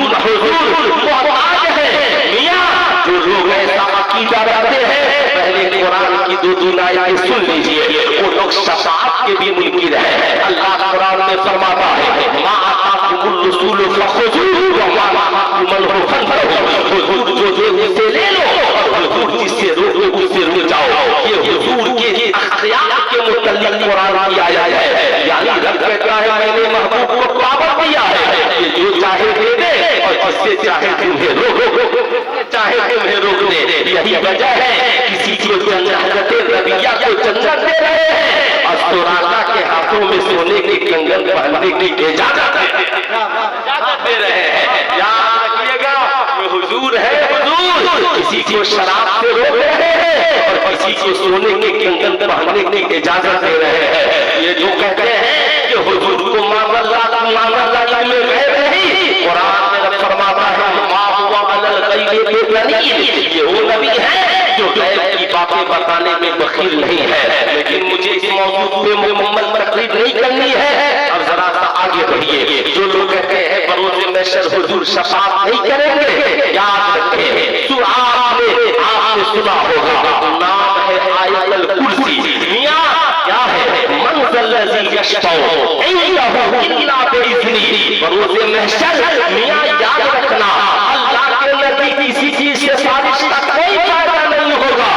मोहताज है। मियां जो लोग ऐसा अकीदा रखते हैं, पहले कुरान की दो आयतें सुन लीजिए, वो लोग शफाअत के भी मुनकिर है। अल्लाह कुरान में फरमाता है मा आताकुमुर रसूल फखुज़ूहु व मा नहाकुम फंतहू, हुजूर जो उससे ले लो और हुजूर जिससे रोको उससे रुक जाओ। ये हुजूर के अख्तियार के मुतल्लिक़ कुरान की आयत है, यानी रब कहता है मैंने महबूब को पावर दिया है, ये जो चाहे दे दे और जिससे चाहे तुम्हें रोक, चाहे तुम्हें रोक दे। यही वजह है किसी को जन्नत रबिया को जन्नत दे रहे हैं और सुराका के हाथों में सोने के कंगन पहनने की इजाजत दे रहे हैं। याद रखिएगा हुजूर है, हुजूर किसी को शराब से रोक रहे हैं और किसी को सोने के कंगन पहनने की इजाजत दे रहे हैं। ये जो कहते हैं कि हुजूर को मामला में कह रही, कुरान में फरमाता है मा हुवा अलल गैब बिदलील, ये वो नबी है जो गैब की बातें बताने में बखील नहीं है। लेकिन मुझे इस मौजूद में मुकम्मल तकरीर नहीं करनी है, अब जरा सा आगे बढ़िए। जो लोग कहते हैं बरोज़े महशर हुजूर शफाअत नहीं करेंगे, याद रखें आपने सुना होगा नाम है आयतुल कुर्सी। मियां क्या है? मंज़िल यशफ़अउ इंदहु इल्ला बिइज़्निही, बरोज़े महशर मियां याद रखना अल्लाह के नबी किसी चीज से साजिश का कोई फायदा नहीं होगा।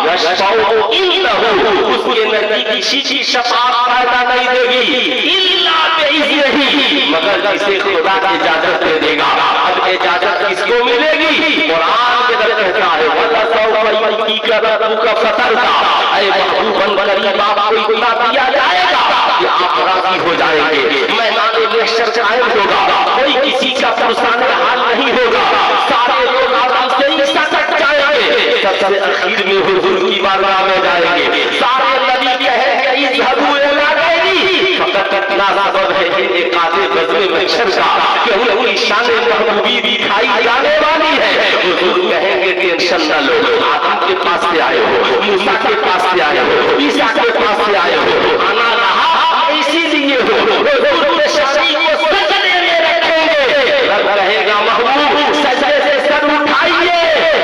यशफ़अउ इंदहु, उसके नबी किसी चीज शफाअत फायदा नहीं देगी, इल्ला बिइज़्निही, मगर जिसे खुदा इजाजत दे देगा। अब इजाजत किसको मिलेगी? कुरान के अंदर कहता है वला सौफ़ा यु'तीका रब्बुका फतरदा, ऐ महबूब बनकर आपको इतना दिया जाएगा कि आप राजी हो जाएंगे। मैदान महशर कायम होगा, कोई किसी का परेशान हाल नहीं होगा, सारे लोग आराम से हिस्सा तक जाएंगे। सबसे आखिर में हुजूर की बारगाह में जाएंगे, सारे नबी कहेंगे इज़हबू इला गैरी, फकत इतना सबब है एक आधे बज़्म महशर का कि उनकी शान महबूबी दिखाई जाने वाली है। हुजूर कहेंगे टेंशन न लो, आदम के पास से आए हो, मूसा के पास से आए हो, ईसा के पास से आए हो, आना रहा इसीलिए हो, हुजूर के शरीर को सजदे में रखेंगे। रब रहेगा महबूब सजदे से सर उठाइए,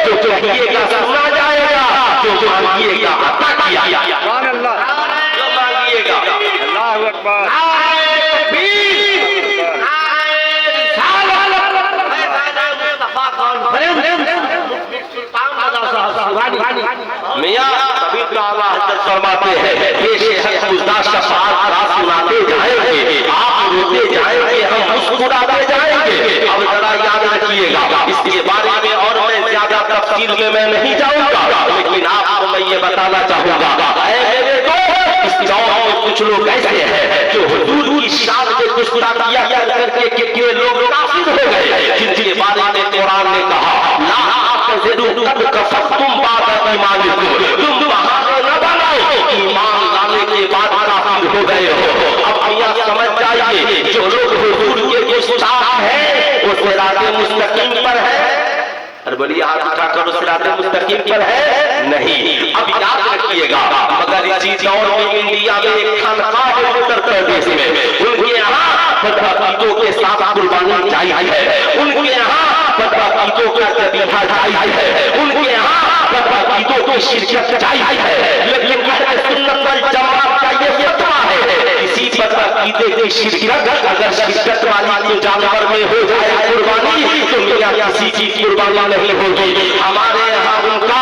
जो कहिएगा सुना जाएगा, जो मांगिएगा अता किया, सुभान अल्लाह, जो मांगिएगा। अल्लाहू अकबर, मियां कभी तो आला हज़रत फरमाते हैं पेश हक मुज़दा शफ़ाअत रात सुनाते जाएंगे, आप रोते जाएंगे, हम मुस्कुराते जाएंगे। अब जरा याद रखिएगा, इसके बारे में और मैं ज्यादा तफसील में मैं नहीं जाऊंगा, लेकिन आपको मैं ये बताना चाहूंगा मेरे दोस्त, इस गांव में कुछ लोग ऐसे हैं जो हुजूर की शान में गुस्ताखियां करके करके कितने लोग काफिर हो गए, जिनके बारे में कुरान ने कहा ला तज़िदु कद कफरतुम बाद ईमानिकुम, तुम बहाने न बनाओ ईमान लाने के बाद काफिर हो गए हो। अब मियां समझ जाइए, जो लोग हुजूर के गुस्ताख हैं वो सिराते मुस्तकीम पर है। अरे बोलिए हाथ उठाकर उस सिराते मुस्तकीम पर है नहीं। अब याद रखिएगा, मगर इसी दौर में इंडिया में एक खानकाह है उत्तर प्रदेश में, उनके यहाँ बदअकीदों के साथ कुर्बानी जायज है, उनके यहाँ बदअकीदों का ज़बीहा जायज है, उनके यहाँ बदअकीदों की शिरकत जायज है। लेकिन अहले सुन्नत वल जमात का ये फतवा है, इसी बदअकीदे की शिरकत अगर शिरकत वाली को जानवर में हो जाए कुर्बानी तो मियां किसी की कुर्बानी नहीं होगी। हमारे यहाँ उनका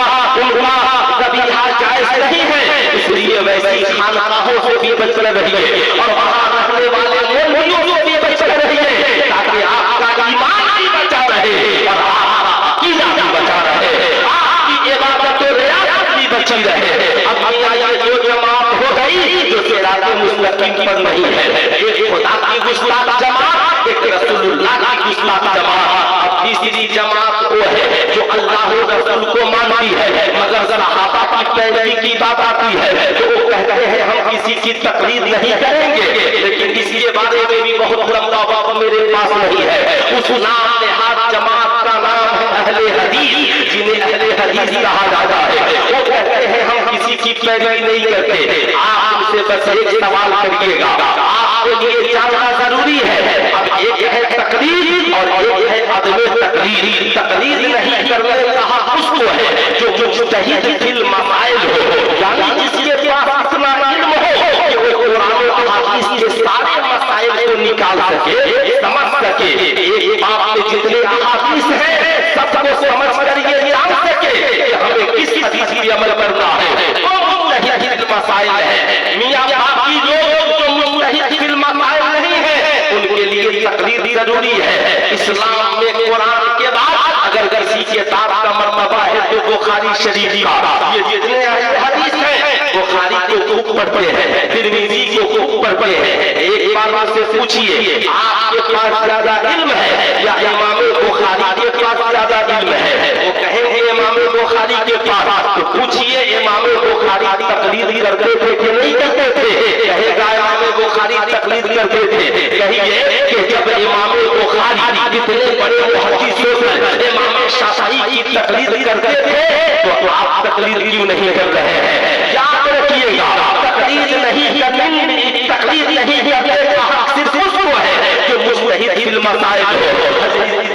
ज़बीहा जायज नहीं है, इसलिए वैसी खानकाहों से भी बच रहिए और वहाँ रहने वाले मोमियों से भी बच रहिए, ताकि आपका ईमान भी बचा रहे और आपका अकीदा भी बचा रहे, आपकी इबादत और रियासत भी बची रहे। अब मियां ये जो जमात हो गई जो सिराते मुस्तकीम पर नहीं है, एक खुदा की गुस्ताख जमात, एक रसूलुल्लाह की गुस्ताख जमात। अब तीसरी जमात वो है जो अल्लाह और रसूल को मानती है मगर सहाबा की पैरवी की बात आती है तो वो कहते हैं हम किसी की तकलीद नहीं करेंगे। लेकिन इसके बारे में भी बहुत लंबा बात मेरे पास नहीं है। उस नाम नेहाद जमात का नाम है अहले हदीस, जिन्हें अहले हदीस कहा जाता है। वो कहते हैं हम किसी की पैरवी नहीं करते। आप उनसे बस एक सवाल करिएगा, आपके लिए जानना जरूरी है। अब एक है तकलीद और एक है अदम तकलीद। तकलीद नहीं करने कहा उसको है जो मुज्तहिद फिल मसाइल हो, यानी जिसके पास इतना इल्म हो कि वो कुरान और हदीस के सारे मसाइल को निकाल सके, समझ सके। एक बात में जितने अहादीस हैं सबको समझ कर ये जान सके कि हमें किस हदीस पर अमल करना है। तो मुज्तहिद फिल मसाइल है। मियां बाकी लोग जो मुज्तहिद फिल मसाइल नहीं है उनके लिए तकलीद जरूरी है। इस्लाम में कुरान के बाद अगर किसी के साथ का मरतबा है तो बुखारी शरीफ का, ये जितने हदीस हैं बुखारी को खूब पढ़ते हैं, तिरमिज़ी को खूब पढ़ते हैं। एक बार से पूछिए आपके पास ज्यादा इल्म है या इमाम बुखारी के पास ज्यादा इल्म है? वो कहेंगे इमाम बुखारी के पास। तो पूछिए इमाम बुखारी तकलीद करते थे कि नहीं करते थे? कहेगा इमाम बुखारी तकलीद करते थे। कहिए कि जब इमाम बुखारी इतने बड़े मुहद्दिसों से इमाम शाफई की तकलीद करते थे तो आप तकलीद क्यों नहीं कर रहे हैं? याद रखिएगा, तकलीद नहीं करनी, तकलीद नहीं करने का हक सिर्फ उसको है जो मुज्तहिद फिल मसाइल हो।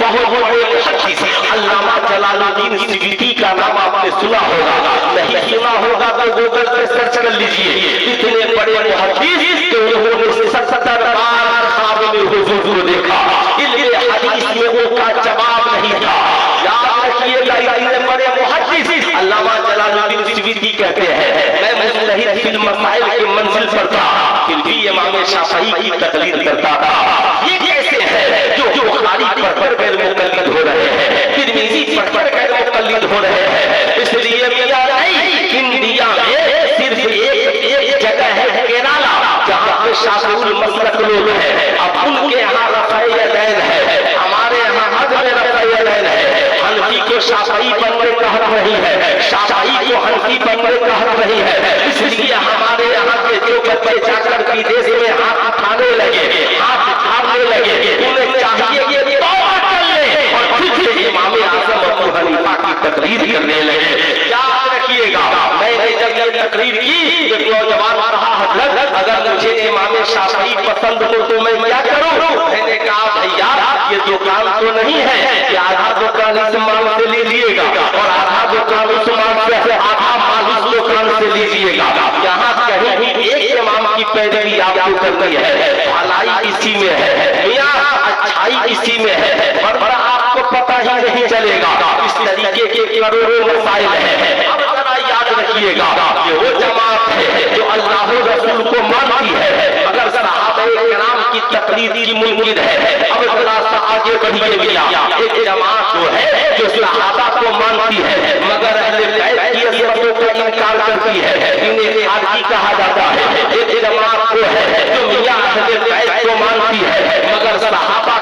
बहुत बड़े मुहद्दिस अल्लामा जलालुद्दीन सियूती का नाम आपने सुना होगा, नहीं सुना होगा तो गूगल पे सर्च कर लीजिए। इतने बड़े मुहद्दिस कि उन्होंने 70 बार ख्वाब में हुजूर देखा, इल्म हदीस में उनका जवाब नहीं था। याद रखिएगा, इतने बड़े मुहद्दिस अल्लामा जलालुद्दीन सियूती कहते हैं मैं मुज्तहिद फिल मसाइल की मंजिल पर था फिर भी इमाम शाफई की तकलीद करता था। ये कैसे है जो बुखारी पढ़ कर मुक़ल्लिद हो रहे हैं, तिरमिज़ी पढ़ कर मुक़ल्लिद हो रहे हैं? इसलिए मियां नहीं, इंडिया में सिर्फ एक जगह है केरला जहाँ पे शाफिउल मसलक लोग हैं। अब उनके यहाँ रफ़अ यदैन है, हमारे यहाँ हद में रफ़अ यदैन है। हनफी को शाफई बनने का हक नहीं है, शाफई को हनफी बनने का हक नहीं है। इसलिए हमारे यहाँ के जो बच्चे जाकर विदेश में हाथ उठाने लगे, हाथ उठाने लगे, उन्हें चाहिए कि तौबा कर ले और फिर से इमाम आज़म अबू हनीफा की तकलीद करने लगे। याद रखिएगा, मैंने जब ये तकलीद की एक नौजवान रहा हजरत अगर मुझे इमाम शाफई पसंद हो तो मैं क्या करूं? मैंने कहा भैया ये दुकान तो नहीं है कि आधा दुकान इस माल से ले लीजिएगा और आधा दुकान उस माल से, आधा माल उस दुकान से लीजिएगा। यहाँ कहीं एक इमाम की पैरवी आपको करनी है, भलाई इसी में है, यहाँ अच्छाई इसी में है, और आपको पता ही नहीं चलेगा। इस तरीके के करोड़ों मसाइल हैं। अब जरा याद रखिएगा, ये वो जमात है जो अल्लाह और रसूल को मानती है मगर सहाबाए किराम की तकलीद की मुमकिन है। अब जरा सा आगे बढ़िए भैया, एक जमात जो है जो सहाबा को मानती है मगर अहले बैत की अज़मतों का इनकार करती है, इन्हें खारिजी कहा जाता है। एक जमात वो है जो मियां अहले बैत को मानती है मगर सहाबा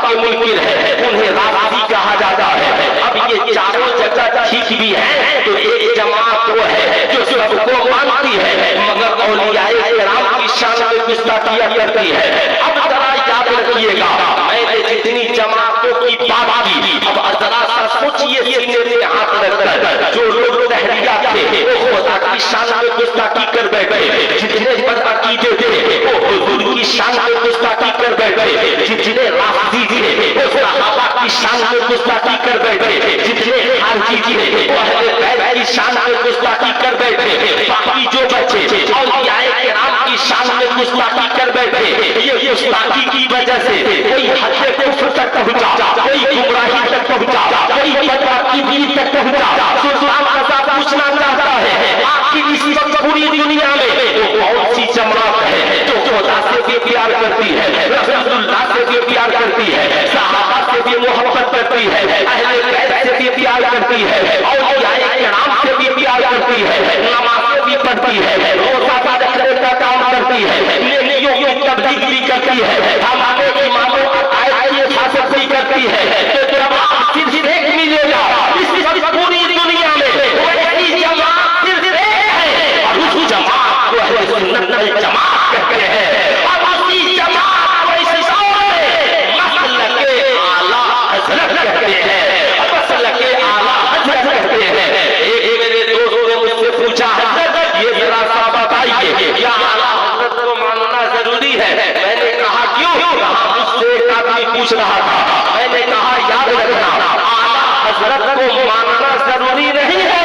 करती है। अब जरा याद रखिएगा, मैंने जितनी जमातों की बात की, अब जरा सा सोचिए सीने में हाथ रखकर, जो लोग तहरीया थे वो खुदा की शान में गुस्ताखी कर बैठे, जितने बदअकीदे थे वो हुजूर की शान में गुस्ताखी कर बैठे, जितने राफिदी थे वो सहाबा की शान में गुस्ताखी कर बैठे, जितने खारजी थे वो अहले बैत की शान में गुस्ताखी कर बैठे, बाकी जो बच्चे औलियाए किराम की शान में गुस्ताखी कर बैठे। ये गुस्ताखी की वजह से कोई हद कुफ्र तक पहुंचा, कोई गुमराही तक पहुंचा, कोई बदअकीदी तक पहुंचा। सुल्तान आज़ाद पूछना चाहता है, आखिर इस वक्त पूरी दुनिया में वो कौन सी जमात है जो खुदा से भी प्यार करती है, रसूलुल्लाह से भी प्यार करती है, सहाबा से भी मोहब्बत करती है, अहले बैत से भी प्यार करती है, औलियाए किराम से भी प्यार करती है, नमाज़ भी पढ़ती है, रोज़ा रखने का काम करती है, नेकियों की तबलीग भी करती है, हमारे इमामों अकायद की हिफाजत भी करती है। तो जमात सिर्फ एक मिलेगा इस पूरी दुनिया में, वही जमात सिर्फ एक है और उस जमात को अहले सुन्नत वल जमात कहते हैं। और उसी जमात को इस दौर में मसलके आला हज़रत कहते हैं, मसलके आला हज़रत कहते हैं। एक मेरे दोस्त ने मुझसे पूछा, हज़रत ये जरा सा बताइए क्या आला हज़रत को मानना जरूरी है? मैंने कहा क्यों? कहा मुझसे एक आदमी पूछ रहा था, मैंने कहा याद रखना, आला हज़रत को मानना जरूरी नहीं है,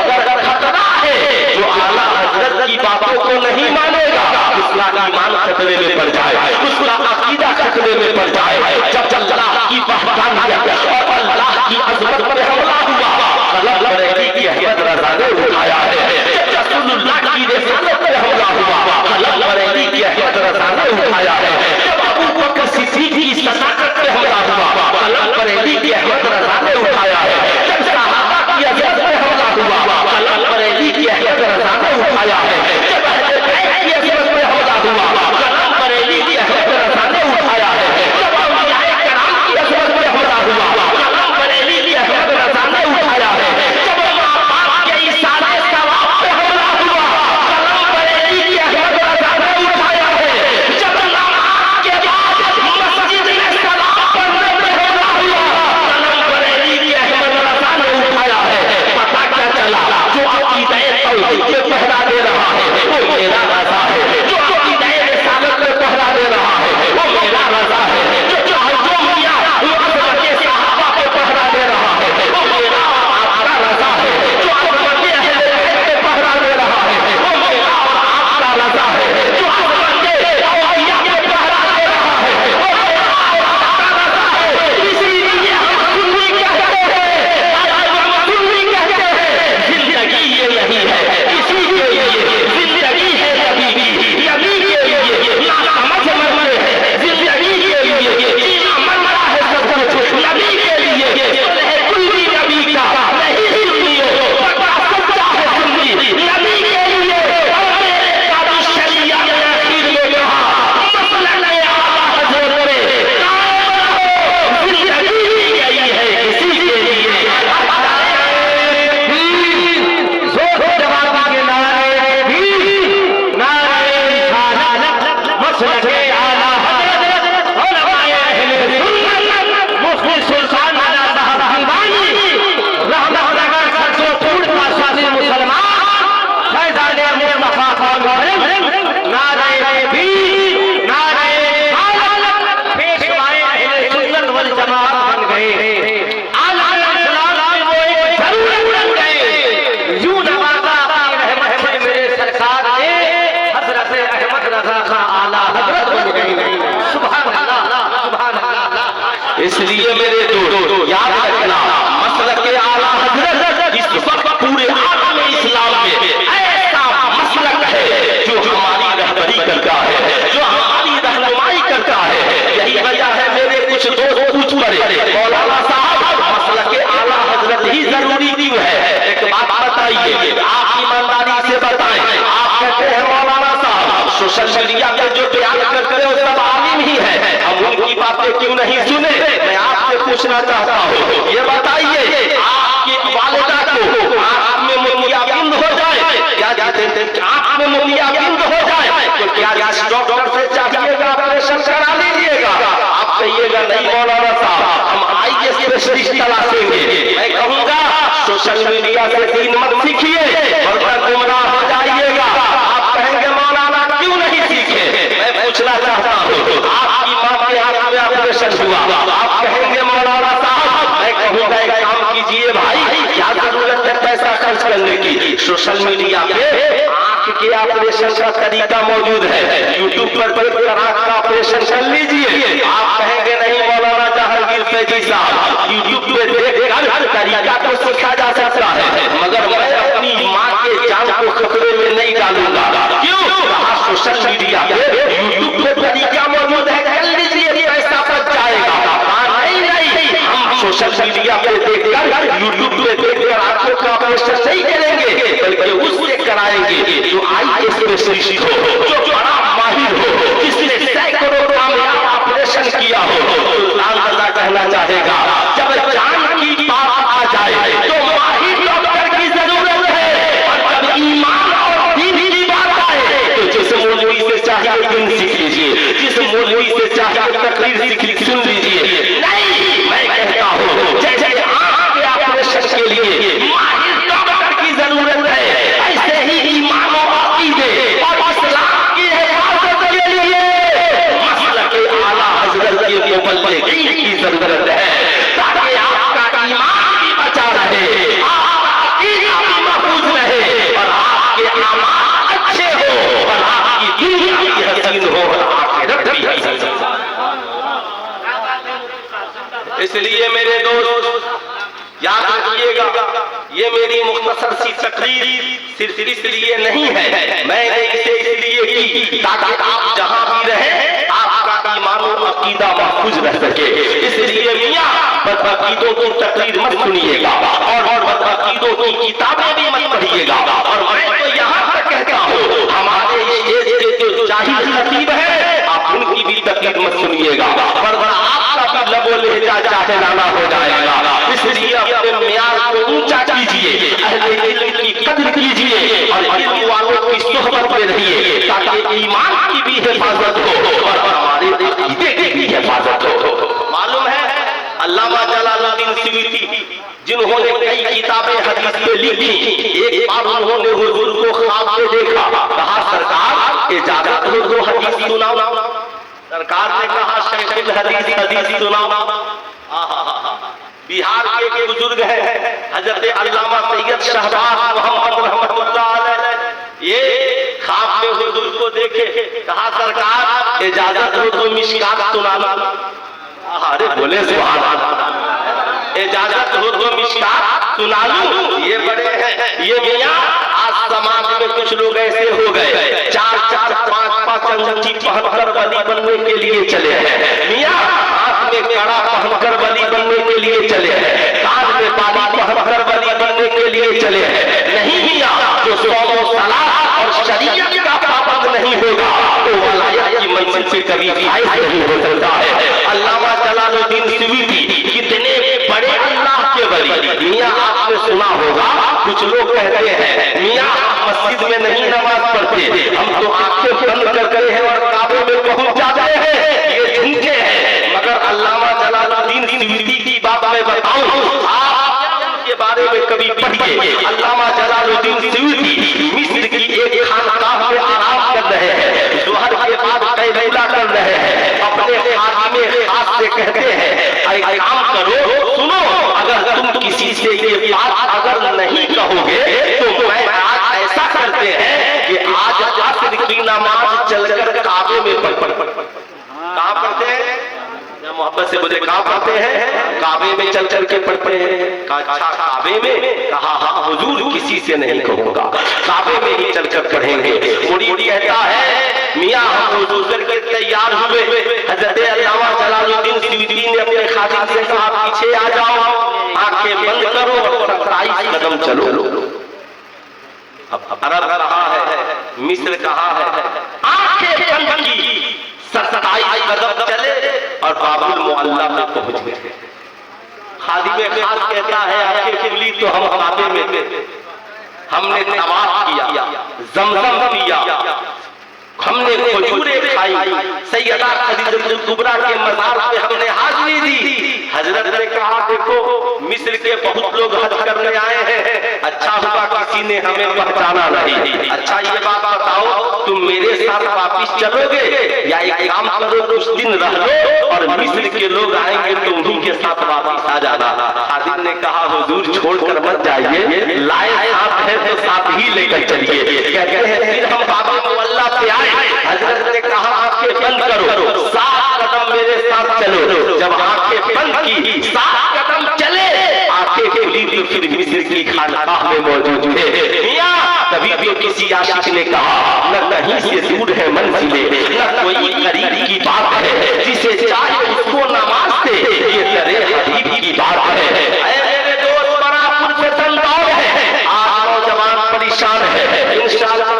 मगर खतरा है जो आला हज़रत की बातों को नहीं मानेगा, उसका ईमान खतरे में पड़ जाए, उसका अकीदा खतरे में पड़ जाए। जब अल्लाह की वहदानियत और अल्लाह की अज़मत पर हमला हुआ, कलम बरेली की अहमद रज़ा ने उठाया है। जब रसूलुल्लाह की रिसालत पर हमला हुआ, कलम बरेली की अहमद रज़ा ने उठाया है। जब अबू बकर सिद्दीक़ की सदाकत पर हमला हुआ, कलम बरेली की अहमद रज़ा ने उठाया है। जब सहाबा की अज़मत पर हमला हुआ, कलम बरेली की अहमद रज़ा ने उठाया है। जब अहले बैत की अज़मत पर हमला हुआ, कलम बरेली की अहमद रज़ा ने उठाया है। जब औलियाए किराम की अज़मत पर हमला हुआ, कलम बरेली की अहमद रज़ा ने उठाया है। जब मां बाप के इशारे सवाब पे हमला हुआ, कलम बरेली की अहमद रज़ा ने उठाया है। जब नमाज के बाद मस्जिद में सलाम पढ़ने पे हमला हुआ, कलम बरेली की अहमद रज़ा ने उठाया है। पता क्या चला, जो अकीदा तौहीद पे पहरा दे रहा है वो मेरा रज़ा है, जो अकीदा रिसालत पे पहरा दे रहा है वो मेरा रज़ा है, जो मियां अज़मत के सहाबा पे पहरा दे रहा है वो मेरा आपका रज़ा है, जो अज़मत के अहले बैत पे पहरा दे रहा है वो मेरा आपका रज़ा है, जो अज़मत के औलिया पे पहरा दे रहा है वो मेरा आपका रज़ा है। इसीलिए हम सुन्नी कहते हैं, हम सुन्नी कहते हैं। जिंदगी ये यही है, इसी के लिए जिंदगी है, नबी के लिए ना समझ मरते हैं, जिंदगी के लिए जीना मरना है सब कुछ नबी के लिए। कुल्ली नबी का नहीं सुनियो, बड़ा सच्चा है सुन्नी नबी के लिए। और मेरे काबी शरिया ने आखिर में कहा, मसलन आला हज़रत में कायम रहो, जिंदगी यही है, इसी के लिए। जवाबी के नारे भी नारे रिसालत, मसलके आला हज़रत, उलमाए अहले सुन्नत, मुफ्ती सुल्तान आला साहब दीवानी रहमतुल्लाह सरसोपुर का शादी मुसलमान फैज़ान मुस्तफा खान नारे भी नारे रिसालत, पेशवाए अहले सुन्नत वल जमात बन गए। आला इस्लाम वो एक जरूरत बन गए। यूं नवाजा अपनी रहमत से मेरे सरकार ने हज़रत अहमद रज़ा खां आला हज़रत बन गए। सुभान अल्लाह, सुभान अल्लाह। इसलिए मेरे दोस्त याद रखना, मसलके आला हज़रत इस वक्त पूरे आलम इस्लाम में ऐसा मसलक है जो हमारी रहबरी करता है, जो हमारी रहनुमाई करता है। यही वजह है मेरे कुछ दोस्त पूछ पड़े, मौलाना साहब मसलके आला हज़रत ही जरूरी क्यों है? एक बात बताइए, आप ईमानदारी से बताएं। आप कहते हैं मौलाना साहब सोशल मीडिया पे जो बयान करते हैं वो सब आलिम ही है, हम उनकी बातें क्यों नहीं सुने? मैं आपसे पूछना चाहता हूँ, ये बताइए आपकी वालिदा को आंख में मोतियाबिंद हो जाए, क्या आंख में मोतियाबिंद हो जाए तो क्या डॉक्टर से चाहिएगा ऑपरेशन हुआ। आप कहेंगे मौलाना साहब, मैं कहूँगा एक काम कीजिए भाई, क्या जरूरत है पैसा खर्च करने की? सोशल मीडिया पे आंख के ऑपरेशन का तरीका मौजूद है, यूट्यूब पर आंख का ऑपरेशन कर लीजिए। आप कहेंगे नहीं मौलाना जहांगीर फैजी साहब, यूट्यूब पे देखकर तरीका तो सीखा जा सकता है, मगर मैं अपनी माँ के जान को खतरे में नहीं डालूंगा। क्यों? सोशल मीडिया पे यूट्यूब पे तरीका मौजूद है, कर लीजिए, पैसा बच जाएगा। नहीं, हम सोशल मीडिया पे देखकर यूट्यूब पे देखकर आंखों का ऑपरेशन नहीं करेंगे, बल्कि उससे कराएंगे जो आई स्पेशलिस्ट हो, जो बड़ा माहिर हो, जिसने सैकड़ों कामयाब ऑपरेशन किया हो। अल्लाह कहना चाहेगा जब जान की बात आ जाए तो माहिर डॉक्टर की जरूरत है, और जब ईमान और दीन की बात आए तो जिस मौलवी से चाहिए दिन सीख लीजिए, जिस मौलवी से चाहिए तकरीर सीख सुन लीजिए। नहीं, मैं कहता हूँ जैसे आंख के ऑपरेशन के लिए माहिर डॉक्टर की जरूरत है, ऐसे ही ईमान और अकीदे और इस्लाम की हिफाजत के लिए मसलक के आला हजरत के मुबल्लिग की जरूरत है, ताकि आपका ईमान भी बचा रहे, आपका अकीदा भी महफूज रहे, और आपके अमाल अच्छे हो, और आपकी दुनिया भी हसीन हो, और आखिरत भी हसीन हो। इसलिए मेरे दोस्त याद रखिएगा, ये मेरी मुख्तसर सी तकरीर सिर्फ इसलिए नहीं है, मैंने इसे इसलिए की ताकि आप जहां भी रहें आपका ईमान और अकीदा महफूज रह सके। इसलिए मियां बदअकीदों की तकरीर मत सुनिएगा, और बदअकीदों की किताबें भी मत पढ़िएगा। और मैं तो यहाँ तक कहता हूँ हमारे ये जो जाहिल खतीब है, आप उनकी भी तकरीर मत सुनिएगा, वरना आपका भी लबो लहजा जाहिलाना हो जाएगा। इसलिए अपने मियार को ऊंचा कीजिए, अहले इल्म की कदर कीजिए, और इल्म वालों की सोहबत में रहिए, ताकि ईमान की भी हिफाजत हो और हमारे अकीदे की भी हिफाजत हो। मालूम है अल्लामा जलालुद्दीन सुयूती जिन्होंने कई किताबें हदीस में लिखी, एक बार उन्होंने हुजूर को ख्वाब में देखा, कहा सरकार इजाजत हो तो हदीस सुनाओ। सरकार ने कहा शेखुल हदीस सुनाओ। बिहार के एक बुजुर्ग है हजरत अल्लामा सैयद शहबाज मोहम्मद रहमतुल्लाह अलैह, ये ख्वाब में हुजूर को देखे, कहा सरकार इजाजत हो तो मिशकात सुनाना। अरे बोले सुभान अल्लाह, इजाजत हो तो मिशकात सुना लूं। ये बड़े हैं ये मियां, आज समाज में कुछ लोग ऐसे हो गए 4-4, 5-5 अंगूठी पहनकर वली बनने के लिए चले हैं। मियां हाथ में कड़ा पहनकर वली बनने के लिए चले हैं, कान में बाली पहनकर वली बनने के लिए चले हैं। नहीं मियां, जो सौम व सलात और शरीयत का पाबंद नहीं होगा तो वलायत की मंजिल पे कभी फाइज नहीं हो सकता है। अल्लामा जलालुद्दीन सुयूती कितने बड़े अल्लाह के वली। मियां आपने सुना होगा कुछ लोग कहते हैं मियां मस्जिद में नहीं नमाज पढ़ते, हम तो आंखें बंद करते हैं और काबे में पहुंच जाते हैं। ये झूठे हैं, मगर अल्लामा जलालुद्दीन सुयूती की बात मैं बताऊं, आप के बारे में कभी पढ़िए। अल्लामा जलालुद्दीन सुयूती मिस्र की एक खानकाह में आराम कर रहे हैं, जोहर के बाद कैलूला कर रहे हैं, अपने खादिमे खास से कहते हैं एक काम करो, सुनो, अगर तुम किसी से ये बात अगर नहीं कहोगे तो मैं आज ऐसा करते हैं कि आज असर की नमाज चलकर काबे में कहाँ पढ़ते हैं, मोहब्बत से बोले कहाँ पढ़ते हैं, काबे में चल चल के पढ़ते हैं। कहा अच्छा काबे में, कहा हाँ हुजूर किसी से नहीं कहूँगा, काबे में ही चलकर पढ़ेंगे। मुरीद कहता है मियां हम हुजूर करके तैयार हुए, हजरत अल्लामा जलालुद्दीन सुयूती ने अपने खादिम से कहा पीछे आ जाओ, आंखें बंद करो और 27 कदम चलो। अब अरब कहा है, मिस्र कहा है, आंखें बंद की 27 कदम चले और बाबुल मुअल्ला में पहुंच गए। खादिम खास कहता है आंखें खुली तो हम काबे में, हमने तवाफ किया, जमजम पिया, हमने खजूरें खाई, सैयदा खदीजतुल कुबरा के मज़ार पे हमने हाजिरी दी। हजरत ने कहा देखो मिस्र के बहुत लोग हज करने आए हैं, अच्छा हुआ किसी ने हमें पहचाना नहीं। अच्छा ये बात बताओ, तुम मेरे साथ वापिस चलोगे या एक काम करो, कुछ दिन रह लो और मिस्र के लोग आएंगे तो उन्हीं के साथ वापिस आ जाना। खादिम ने कहा हुजूर छोड़कर मत जाइए, लाए साथ है तो साथ ही लेकर चलिए। कहते हैं फिर हम बाबा मुअल्ला पे आए, हजरत ने कहा आंखें बंद करो, 7 कदम मेरे साथ चलो। जब आंखें बंद की, 7 कदम चले, आंखें खुली तो फिर मिस्र की खानकाह में मौजूद थे। मियां तभी तो किसी आशिक ने कहा न कहीं से दूर है मंजिले, न कोई करीब की बात है, जिसे चाहे उसको नमाज दे, ये तेरे हबीब की बात है। ऐ मेरे दोस्त बड़ा पुरफतन दौर है, आज नौजवान परेशान है। इंशाअल्लाह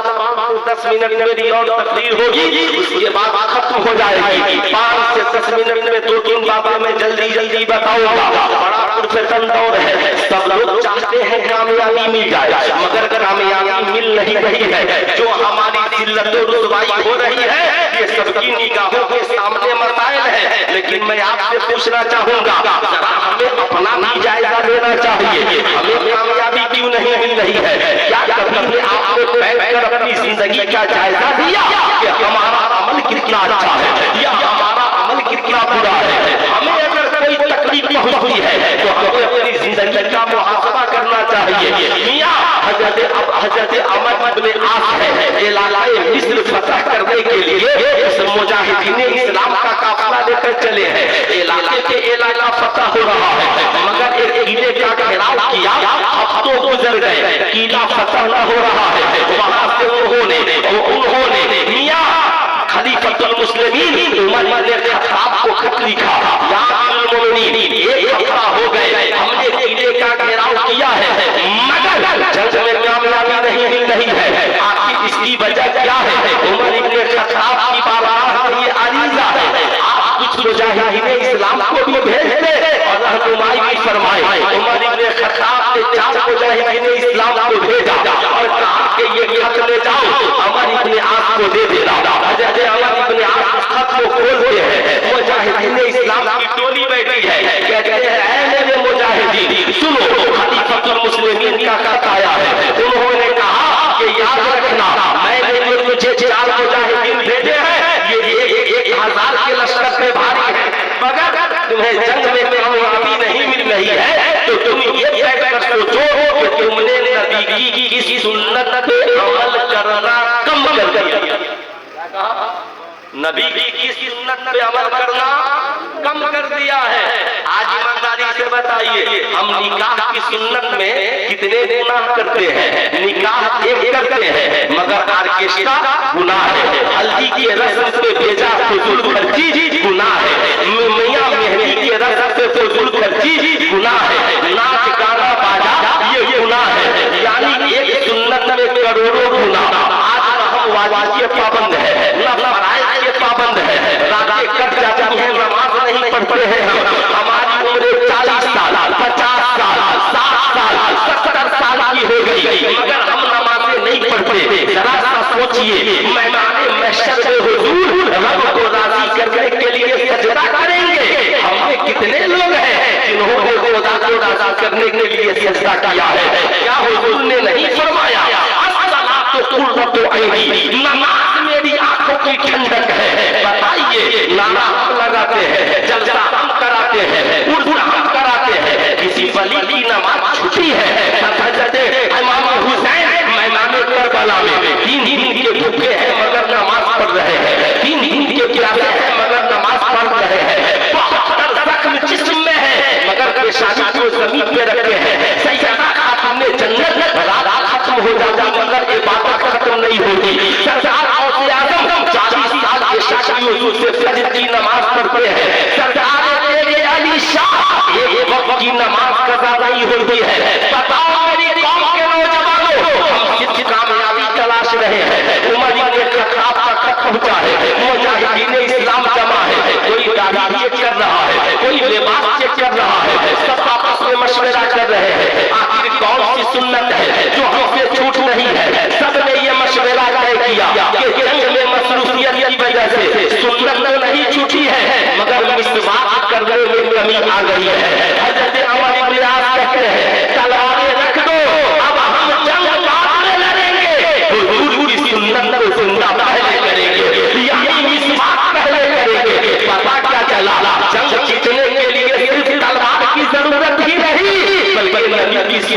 10 मिनट मेरी और तकरीर होगी, उसके बाद खत्म हो जाएगी। 5 से 10 मिनट में 2-3 बातें मैं जल्दी बताऊंगा। बड़ा पुरफतन दौर है, सब लोग चाहते हैं कामयाबी मिल जाए, मगर कामयाबी मिल नहीं रही है। जो हमारी जिल्लत और रुसवाई हो रही है, ये सबकी निगाहों के सामने मसाइल है। लेकिन मैं आपसे पूछना चाहूंगा, जरा हमें अपना भी जायजा लेना चाहिए। हमें कामयाबी क्यों नहीं मिल रही है? क्या कभी आपने बैठकर अपनी जिंदगी का जायजा लिया कि हमारा अमल कितना अच्छा है या हमारा अमल कितना बुरा है? हमें अगर कोई तकलीफ पहुंचती है तो हमें अपनी जिंदगी का मुहासबा करना चाहिए। मियां हजरत अमर इब्न आस है, इलाके मिस्र फतह करने के लिए इस मुजाहिदीन इस्लाम का काफिला लेकर चले हैं। इलाके के इलाका फतह हो रहा है, मगर एक किले का घेराव किया, हफ्तों गुजर गए, किला फतह न हो रहा है। वहां से उन्होंने मियां खलीफतुल मुस्लिमीन उमर इब्न खत्ताब को खत लिखा, या अमीरुल मोमिनीन एक हफ्ता हो गए, हमने किले का घेराव किया है, मगर जंग में कामयाबी नहीं मिल रही है। आखिर इसकी वजह क्या है? उमर इब्न खत्ताब की बारगाह में ये अरीज़ा है, आप कुछ मुजाहिदीन इस्लाम को भी भेज दें और रहनुमाई भी फरमाएं। उमर इब्न खत्ताब ने 4 मुजाहिदीन इस्लाम को भेजा और कहा कि ये खत ले जाओ, उमर इब्न आस को दे देना। हजरत उमर इब्न आस खत को खोलते हैं, मुजाहिदीन इस्लाम की टोली बैठी है, कहते हैं ऐ मेरे मुजाहिदीन सुनो, खलीफतुल मुस्लिमीन का खत आया है। उन्होंने कहा कि याद रखना, मैंने तुझे 4 मुजाहिदीन भेजे हैं, ये 1000 के लश्कर पे भारी है, मगर तुम्हें जंग में कामयाबी नहीं मिल रही है, तो तुम ये बैठकर सोचो कि तुमने नबी की सुन्नत पे अमल करना कम कर दिया। नबी की सुन्नत पे अमल करना कम कर दिया है। आज ईमानदारी से बताइए, हम निकाह की सुन्नत में कितने गुनाह करते हैं? निकाह एक करते हैं, मगर आर्केस्ट्रा गुनाह है, हल्दी की रस्म पे भेजा फजूल खर्ची गुनाह है, मियां मेहंदी की रस्म पे फजूल खर्ची गुनाह है, नाच गाना बाजा ये गुनाह है। यानी एक सुन्नत में करोड़ों गुनाह। आज हम वाजिब के पाबंद है, न फराइज के पाबंद है, रातें कट जाती हैं, नमाज नहीं पढ़ते हैं। हमारी उम्र 40 साल, 50 साल, 60 साल, 70 साल की हो गई, मगर हम नमाजें नहीं पढ़ते। जरा सा सोचिए, मेहमाने महशर में हुजूर रब को राजी करने के लिए सजदा करेंगे। हमें कितने लोग हैं जिन्होंने खुदा को राजी करने के लिए सजदा किया है? क्या हुजूर ने नहीं फरमाया नमाज मेरी आंखों की ठंडक है? बताइए, नारा हम लगाते हैं, जलसा हम कराते हैं, उर्दू हम कराते हैं, किसी वली की नमाज छुट्टी है? इमाम हुसैन मैदान करबला में 3 दिन के भूखे हैं मगर नमाज पढ़ रहे हैं, 3 दिन के प्यासे हैं मगर नमाज पढ़ रहे हैं, 72 जख्म जिस्म में है मगर पेशानी को जमीन पे रखे हैं। सैयदा खातून ने जन्नत रात खत्म हो जाती मगर इबादत खत्म नहीं होती। सरदार गौसे आज़म 40 साल के शादी से फजर की नमाज पढ़ते हैं। सरदार तेरे अली शाह एक वक्त की नमाज कज़ा नहीं होती है। बताओ मेरी कौम के नौजवानों, हम कितनी कामयाबी तलाश रहे हैं? उमर इब्न खत्ताब का खत पहुंचा है, मुजाहिदीन इस्लाम जमा है, कोई दाढ़ी चेक कर रहा है, कोई लिबास चेक कर रहा है, सब आपस में मशवरा कर रहे हैं। आखिर कौन सी सुन्नत है जो हमसे छूट नहीं है? सबने ये मशवरा तय किया कि जंग में मसरूफियत की वजह से सुन्नत नहीं छूटी है, मगर मिसवाक करने में कमी आ गई है। हजरत उमर इब्न आस कहते हैं, तलवारें रख दो, अब हम जंग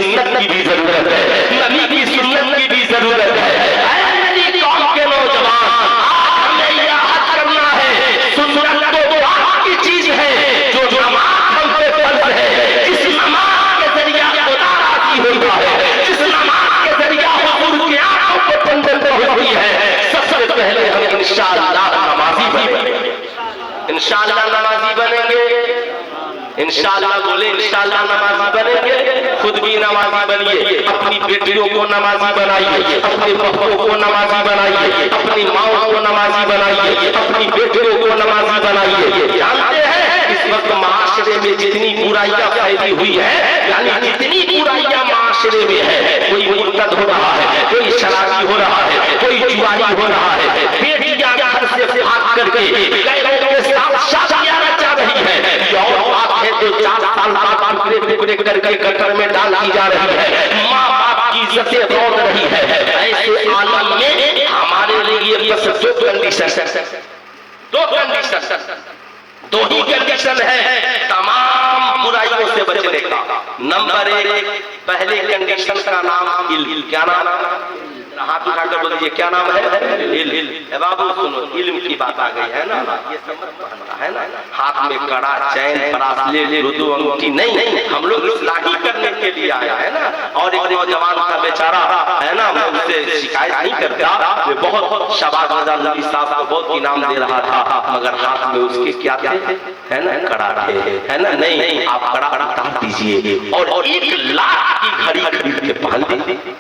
सुन्नत की भी जरूरत है, नबी की सुन्नत की भी जरूरत है। ऐ मेरी कौम के नौजवान, आज हमें याद करना है, सुन्नत तो वो आपकी चीज है जो नमाज हम पे फर्ज है, जिस नमाज के जरिया खुदा राजी होता है, जिस नमाज के जरिया हुजूर की आंखों को ठंडक होती है। सबसे पहले हम इंशाअल्लाह नमाजी बनेंगे, इंशाअल्लाह नमाजी बनेंगे, इंशाअल्लाह बोले इंशाअल्लाह नमाजी बनेंगे। खुद भी नमाजी बनिए, अपनी बेटियों को नमाजी बनाइए, अपने बच्चों को नमाजी बनाइए, अपनी माओ को नमाजी बनाइए, अपनी बेटियों को नमाजी बनाइए। जानते हैं इस वक्त माशरे में जितनी बुराइयां फैली हुई है, यानी जितनी बुराइयां माशरे में है, कोई मुर्तद हो रहा है, कोई शराबी हो रहा है, कोई जुआरी हो रहा है, बेटियां घर से भाग करके गैरों के साथ शादियां रचा रही है, तो 4 साल बाद टुकड़े करके गटर में डाल दी जा रही है, माँ बाप की इज्जतें दौड़ रही है। ऐसे आलम में हमारे लिए बस दो ही कंडीशन है तमाम बुराइयों से बचने का। नंबर 1, पहले कंडीशन का नाम इल्म। क्या नाम है? हाथ उठाकर बोल दीजिए क्या नाम है? इल्म। बाबू सुनो, इल्म की बात आ गई है ना, ये समझ पड़ता है ना, हाथ में कड़ा, चैन, ब्रासलेट, रुदू, अंगूठी नहीं, हम लोग इस्लाही करने के लिए आया है ना। और एक नौजवान का बेचारा है ना, मैं उससे शिकायत नहीं करता, वे बहुत शाबाश रजा नबी साहब को बहुत इनाम दे रहा था, मगर हाथ में उसके क्या थे? है ना, कड़ा थे, है ना। नहीं, आप कड़ा उतार दीजिए और 1 लाख की घड़ी खरीद के पहन दीजिए,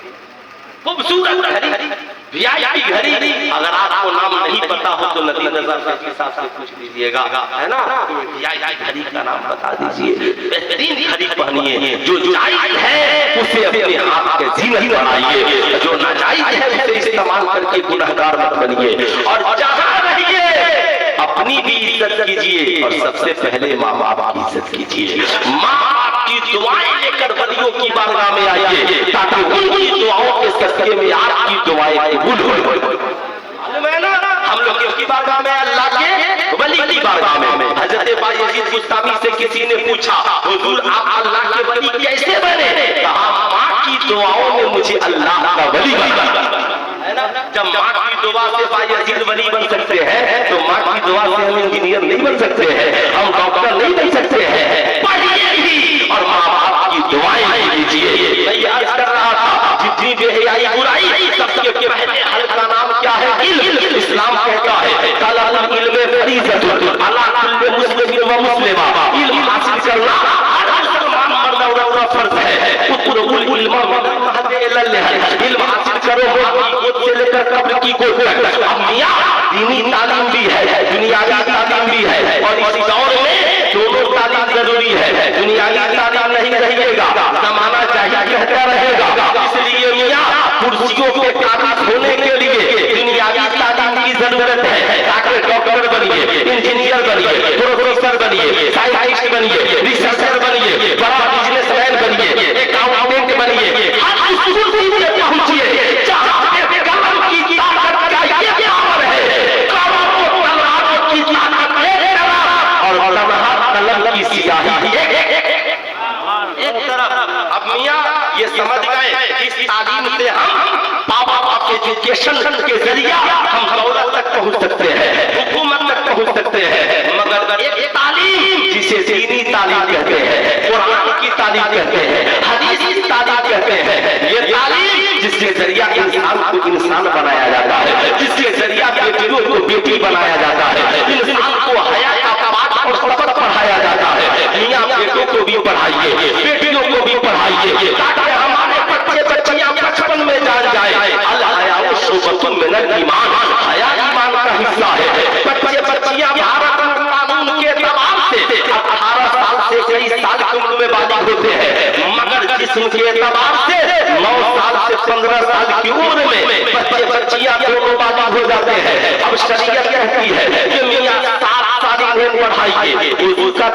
खूबसूरत घड़ी, वीआईपी घड़ी। अगर आपको नाम नहीं पता हो तो नदी नजर के साथ से पूछ लीजिएगा, है ना, वीआईपी घड़ी का नाम बता दीजिए। बेहतरीन घड़ी पहनिए, जो जायज है उसे अपने हाथ के जीनत बनाइए, जो नाजायज है उसे इस्तेमाल करके गुनहगार मत बनिए। और जहां रहिए अपनी भी इज्जत कीजिए और सबसे पहले माँ बाप की इज्जत कीजिए। माँ बाप की दुआएं लेकर वलियों की बारगाह में आइए, ताकि उनकी दुआओं के सदके में आपकी दुआएं कबूल हो। हम लोग की बारगाह में, अल्लाह के वली की बारगाह में। हजरत बायजीद बुस्तामी से किसी ने पूछा, हुजूर आप अल्लाह के वली कैसे बने? कहा माँ की दुआओं में मुझे अल्लाह का वली बना। जब माँ की दुआ से बायजीद वली बन सकते हैं तो माँ की दुआ से हम इंजीनियर नहीं बन सकते हैं, हम डॉक्टर नहीं बन सकते हैं। पढ़िए भी और माँ बाप की दुआएं कीजिए। मैं याद कर रहा था, जितनी बेहयाई बुराई सबके पहले हल का नाम क्या है? इल्म। इस्लाम कहता है तलबुल इल्म फरीज़तुन अला कुल्लि मुस्लिम व मुस्लिमा, इल्म हासिल करना हर मुसलमान मर्द और औरत का फर्ज है। उतलुल इल्म इल्म हासिल करो गोद से लेकर कब्र की गोद तक। अब मियां दीनी तालीम भी है, दुनियावी तालीम भी है, और इस दौर में दोनों तालीम जरूरी है। दुनियावी तालीम नहीं रहिएगा, जमाना चाहिए कहता रहेगा। इसलिए मियां कुर्सियों के काबिज होने के लिए दुनियावी तालीम की जरूरत है, ताकि डॉक्टर बनिए, इंजीनियर बनिए, प्रोफेसर बनिए, साइंटिस्ट बनिए, रिसर्चर बनिए, बड़ा बिजनेसमैन बनिए, अकाउंटेंट बनिए। हर स्कूल में पहुंचिए जहां पे कलम की ताकत का ये पावर है, कलम को तलवार की ताकत है, और कलम की सियाही एक तरफ। अब मियां ये समझ गए इस तालीम से हम पावर एजुकेशन के जरिए हम दौलत तक पहुंच सकते हैं, हुकूमत तक पहुंच सकते हैं। मगर एक तालीम जिसे दीनी तालीम कहते हैं, कुरान की तालीम कहते हैं, हदीस की तालीम कहते हैं, ये तालीम जिसके जरिए इंसान को इंसान बनाया जाता है, जिसके जरिए बेटियों को बेटी बनाया जाता है, इंसान को हया का पाठ और सबक पढ़ाया जाता है। मियां बेटों को भी पढ़ाइए, बेटियों को भी पढ़ाइए, ताकि हमारे बच्चे बच्चियां बचपन में जान जाए अल्लाह शुबतुन मिनल ईमान, हया ईमान का हिस्सा है। बच्चे बच्चियां भारत कानून के दबाव से 18 साल से कई साल की उम्र में बालिग होते हैं, मगर जिस्म के दबाव से 9 साल से 15 साल की उम्र में बच्चे बच्चियां दोनों बालिग हो जाते हैं। अब शरीयत कहती है कि मियां 7 साल इन्हें पढ़ाइए, उसका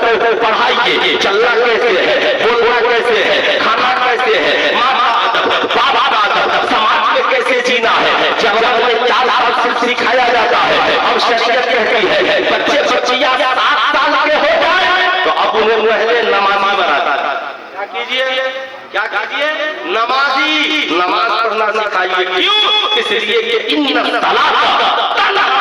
पढ़ाइए, चलना कैसे है, बोलना कैसे है, खाना कैसे है, माँ का अदब, बाबा का अदब, समाज में कैसे जीना है, जंगल में 4 साल से सिखाया जाता है। अब शरीयत कहती है बच्चे बच्चियां 7 साल के हो जाए तो अब उन्हें पहले नमाजी बनाता है। क्या कीजिए? क्या कीजिए? नमाजी नमाज पढ़ना सिखाइए। क्यों? इसलिए कि इन्ना सलाता तनहा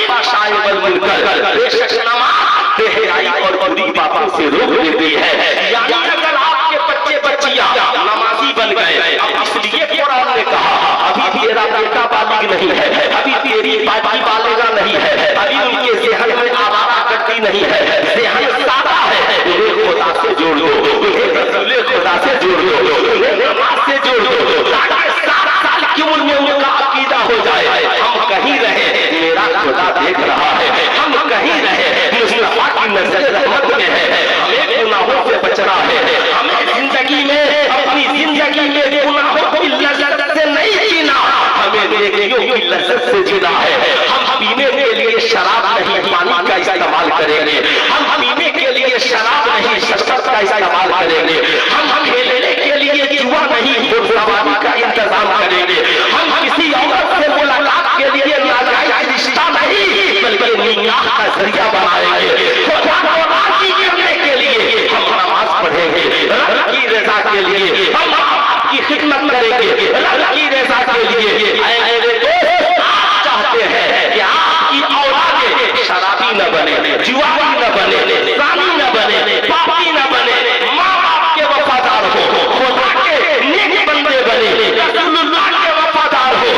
फाशाए वल मुनकर, बेशक नमाज बेहयाई और बुरी बातों से रोक देती है। यानी अगर आपके बच्चे बच्चियां नमाजी बन गए, अब इसलिए कुरान ने कहा अभी तेरा बेटा बालिग नहीं है, अभी तेरी बाजी बालिगा नहीं है, अभी उनके ज़हन में आवारा करती नहीं है, ज़हन सादा है, उन्हें खुदा से जोड़ दो, उन्हें रसूले खुदा से जोड़ दो, उन्हें नमाज से जोड़ दो, ताकि 7 साल की उम्र में उनका अकीदा हो जाए हम कहीं रहे मेरा खुदा देख रहा है, हम कहीं रहे मुस्तफा की नजर रहमत में है, हमें गुनाहों से बचना है, हमें जिंदगी में अपनी जिंदगी में गुनाहों की लज्जत से नहीं जीना, हमें नेकियों की लज्जत से जीना है। हम पीने के लिए शराब नहीं पानी का इस्तेमाल करेंगे, हम पीने के लिए शराब नहीं शरबत का इस्तेमाल करेंगे, हम खेलने के लिए जुआ नहीं घुड़सवारी का इंतजाम करेंगे, हम किसी औरत से मुलाकात के लिए नाजायज रिश्ता नहीं बल्कि निकाह का जरिया बनाएंगे। खुदा को राजी करने के लिए हम नमाज पढ़ेंगे, रब की रजा के लिए हम आपकी खिदमत करेंगे, रब की रजा के लिए। मेरे दोस्त आप चाहते हैं कि आपकी औलादें शराबी न बने, जुआरी न बने, जानी न बने, पापी न बने, माँ बाप के वफादार हो, खुदा के नेक बंदे बने, रसूलुल्लाह के वफादार हो।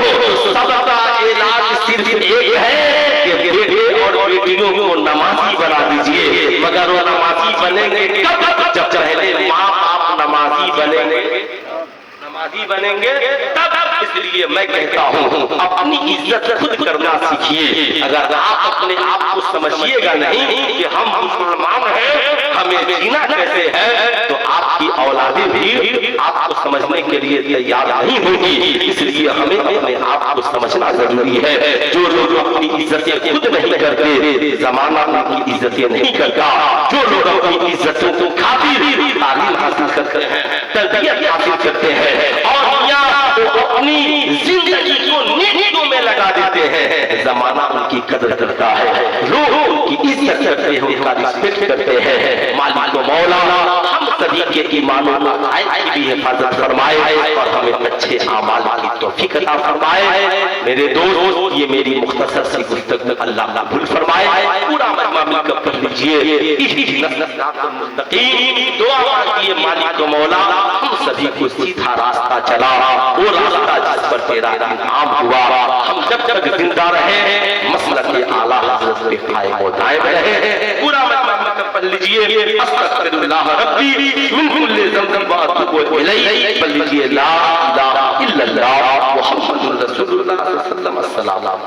सबका इलाज सिर्फ एक है कि बेटे और बेटियों को नमाजी बना दीजिए। मगर वो नमाजी बनेंगे कब? जब पहले माँ बाप नमाजी बनेंगे तब। इसलिए मैं कहता हूँ अपनी इज्जत खुद करना सीखिए। अगर आप अपने आप को समझिएगा नहीं कि हम मुसलमान हैं, हमें जीना कैसे है, तो आपकी औलादें भी आपको समझने के लिए तैयार नहीं होगी। इसलिए हमें अपने आप को समझना जरूरी है। जो लोग अपनी इज्जतें खुद नहीं करते, जमाना उनकी इज्जतें नहीं करता। जो लोग अपनी इज्जतों को खातिर तालीम हासिल करते हैं, तरबियत हासिल करते हैं और अपनी जिंदगी को नेकियों में लगा देते हैं, जमाना उनकी कदर करता है, लोग उनकी इज्जत करते हैं, उनका रिस्पेक्ट करते हैं। मालिक व मौला हम सभी के ईमान और अक़ाइद की भी हिफाजत फरमाए और हमें अच्छे आमाल की तौफीक अता फरमाए। मेरे दोस्त, ये मेरी मुख्तसर सी गुफ्तगू अल्लाह कबूल फरमाए। पूरा मजमा मिलकर पढ़ लीजिए। दुआ मांगिए मालिक व मौला हम सभी को सीधा रास्ता चला, वो रास्ता जिस पर तेरा इनाम हुआ। हम जब तक जिंदा रहे मसलक आला हज़रत पे कायम व दायम रहे। पूरा मजमा मिलकर पढ़ लीजिए। अस्तगफिरुल्लाह रब्बी मिन कुल्लि ज़ंबिन व अतूबु इलैहि। पढ़ लीजिए ला इलाहा इल्लल्लाह मुहम्मदुर रसूलुल्लाह सल्लल्लाहु अलैहि वसल्लम।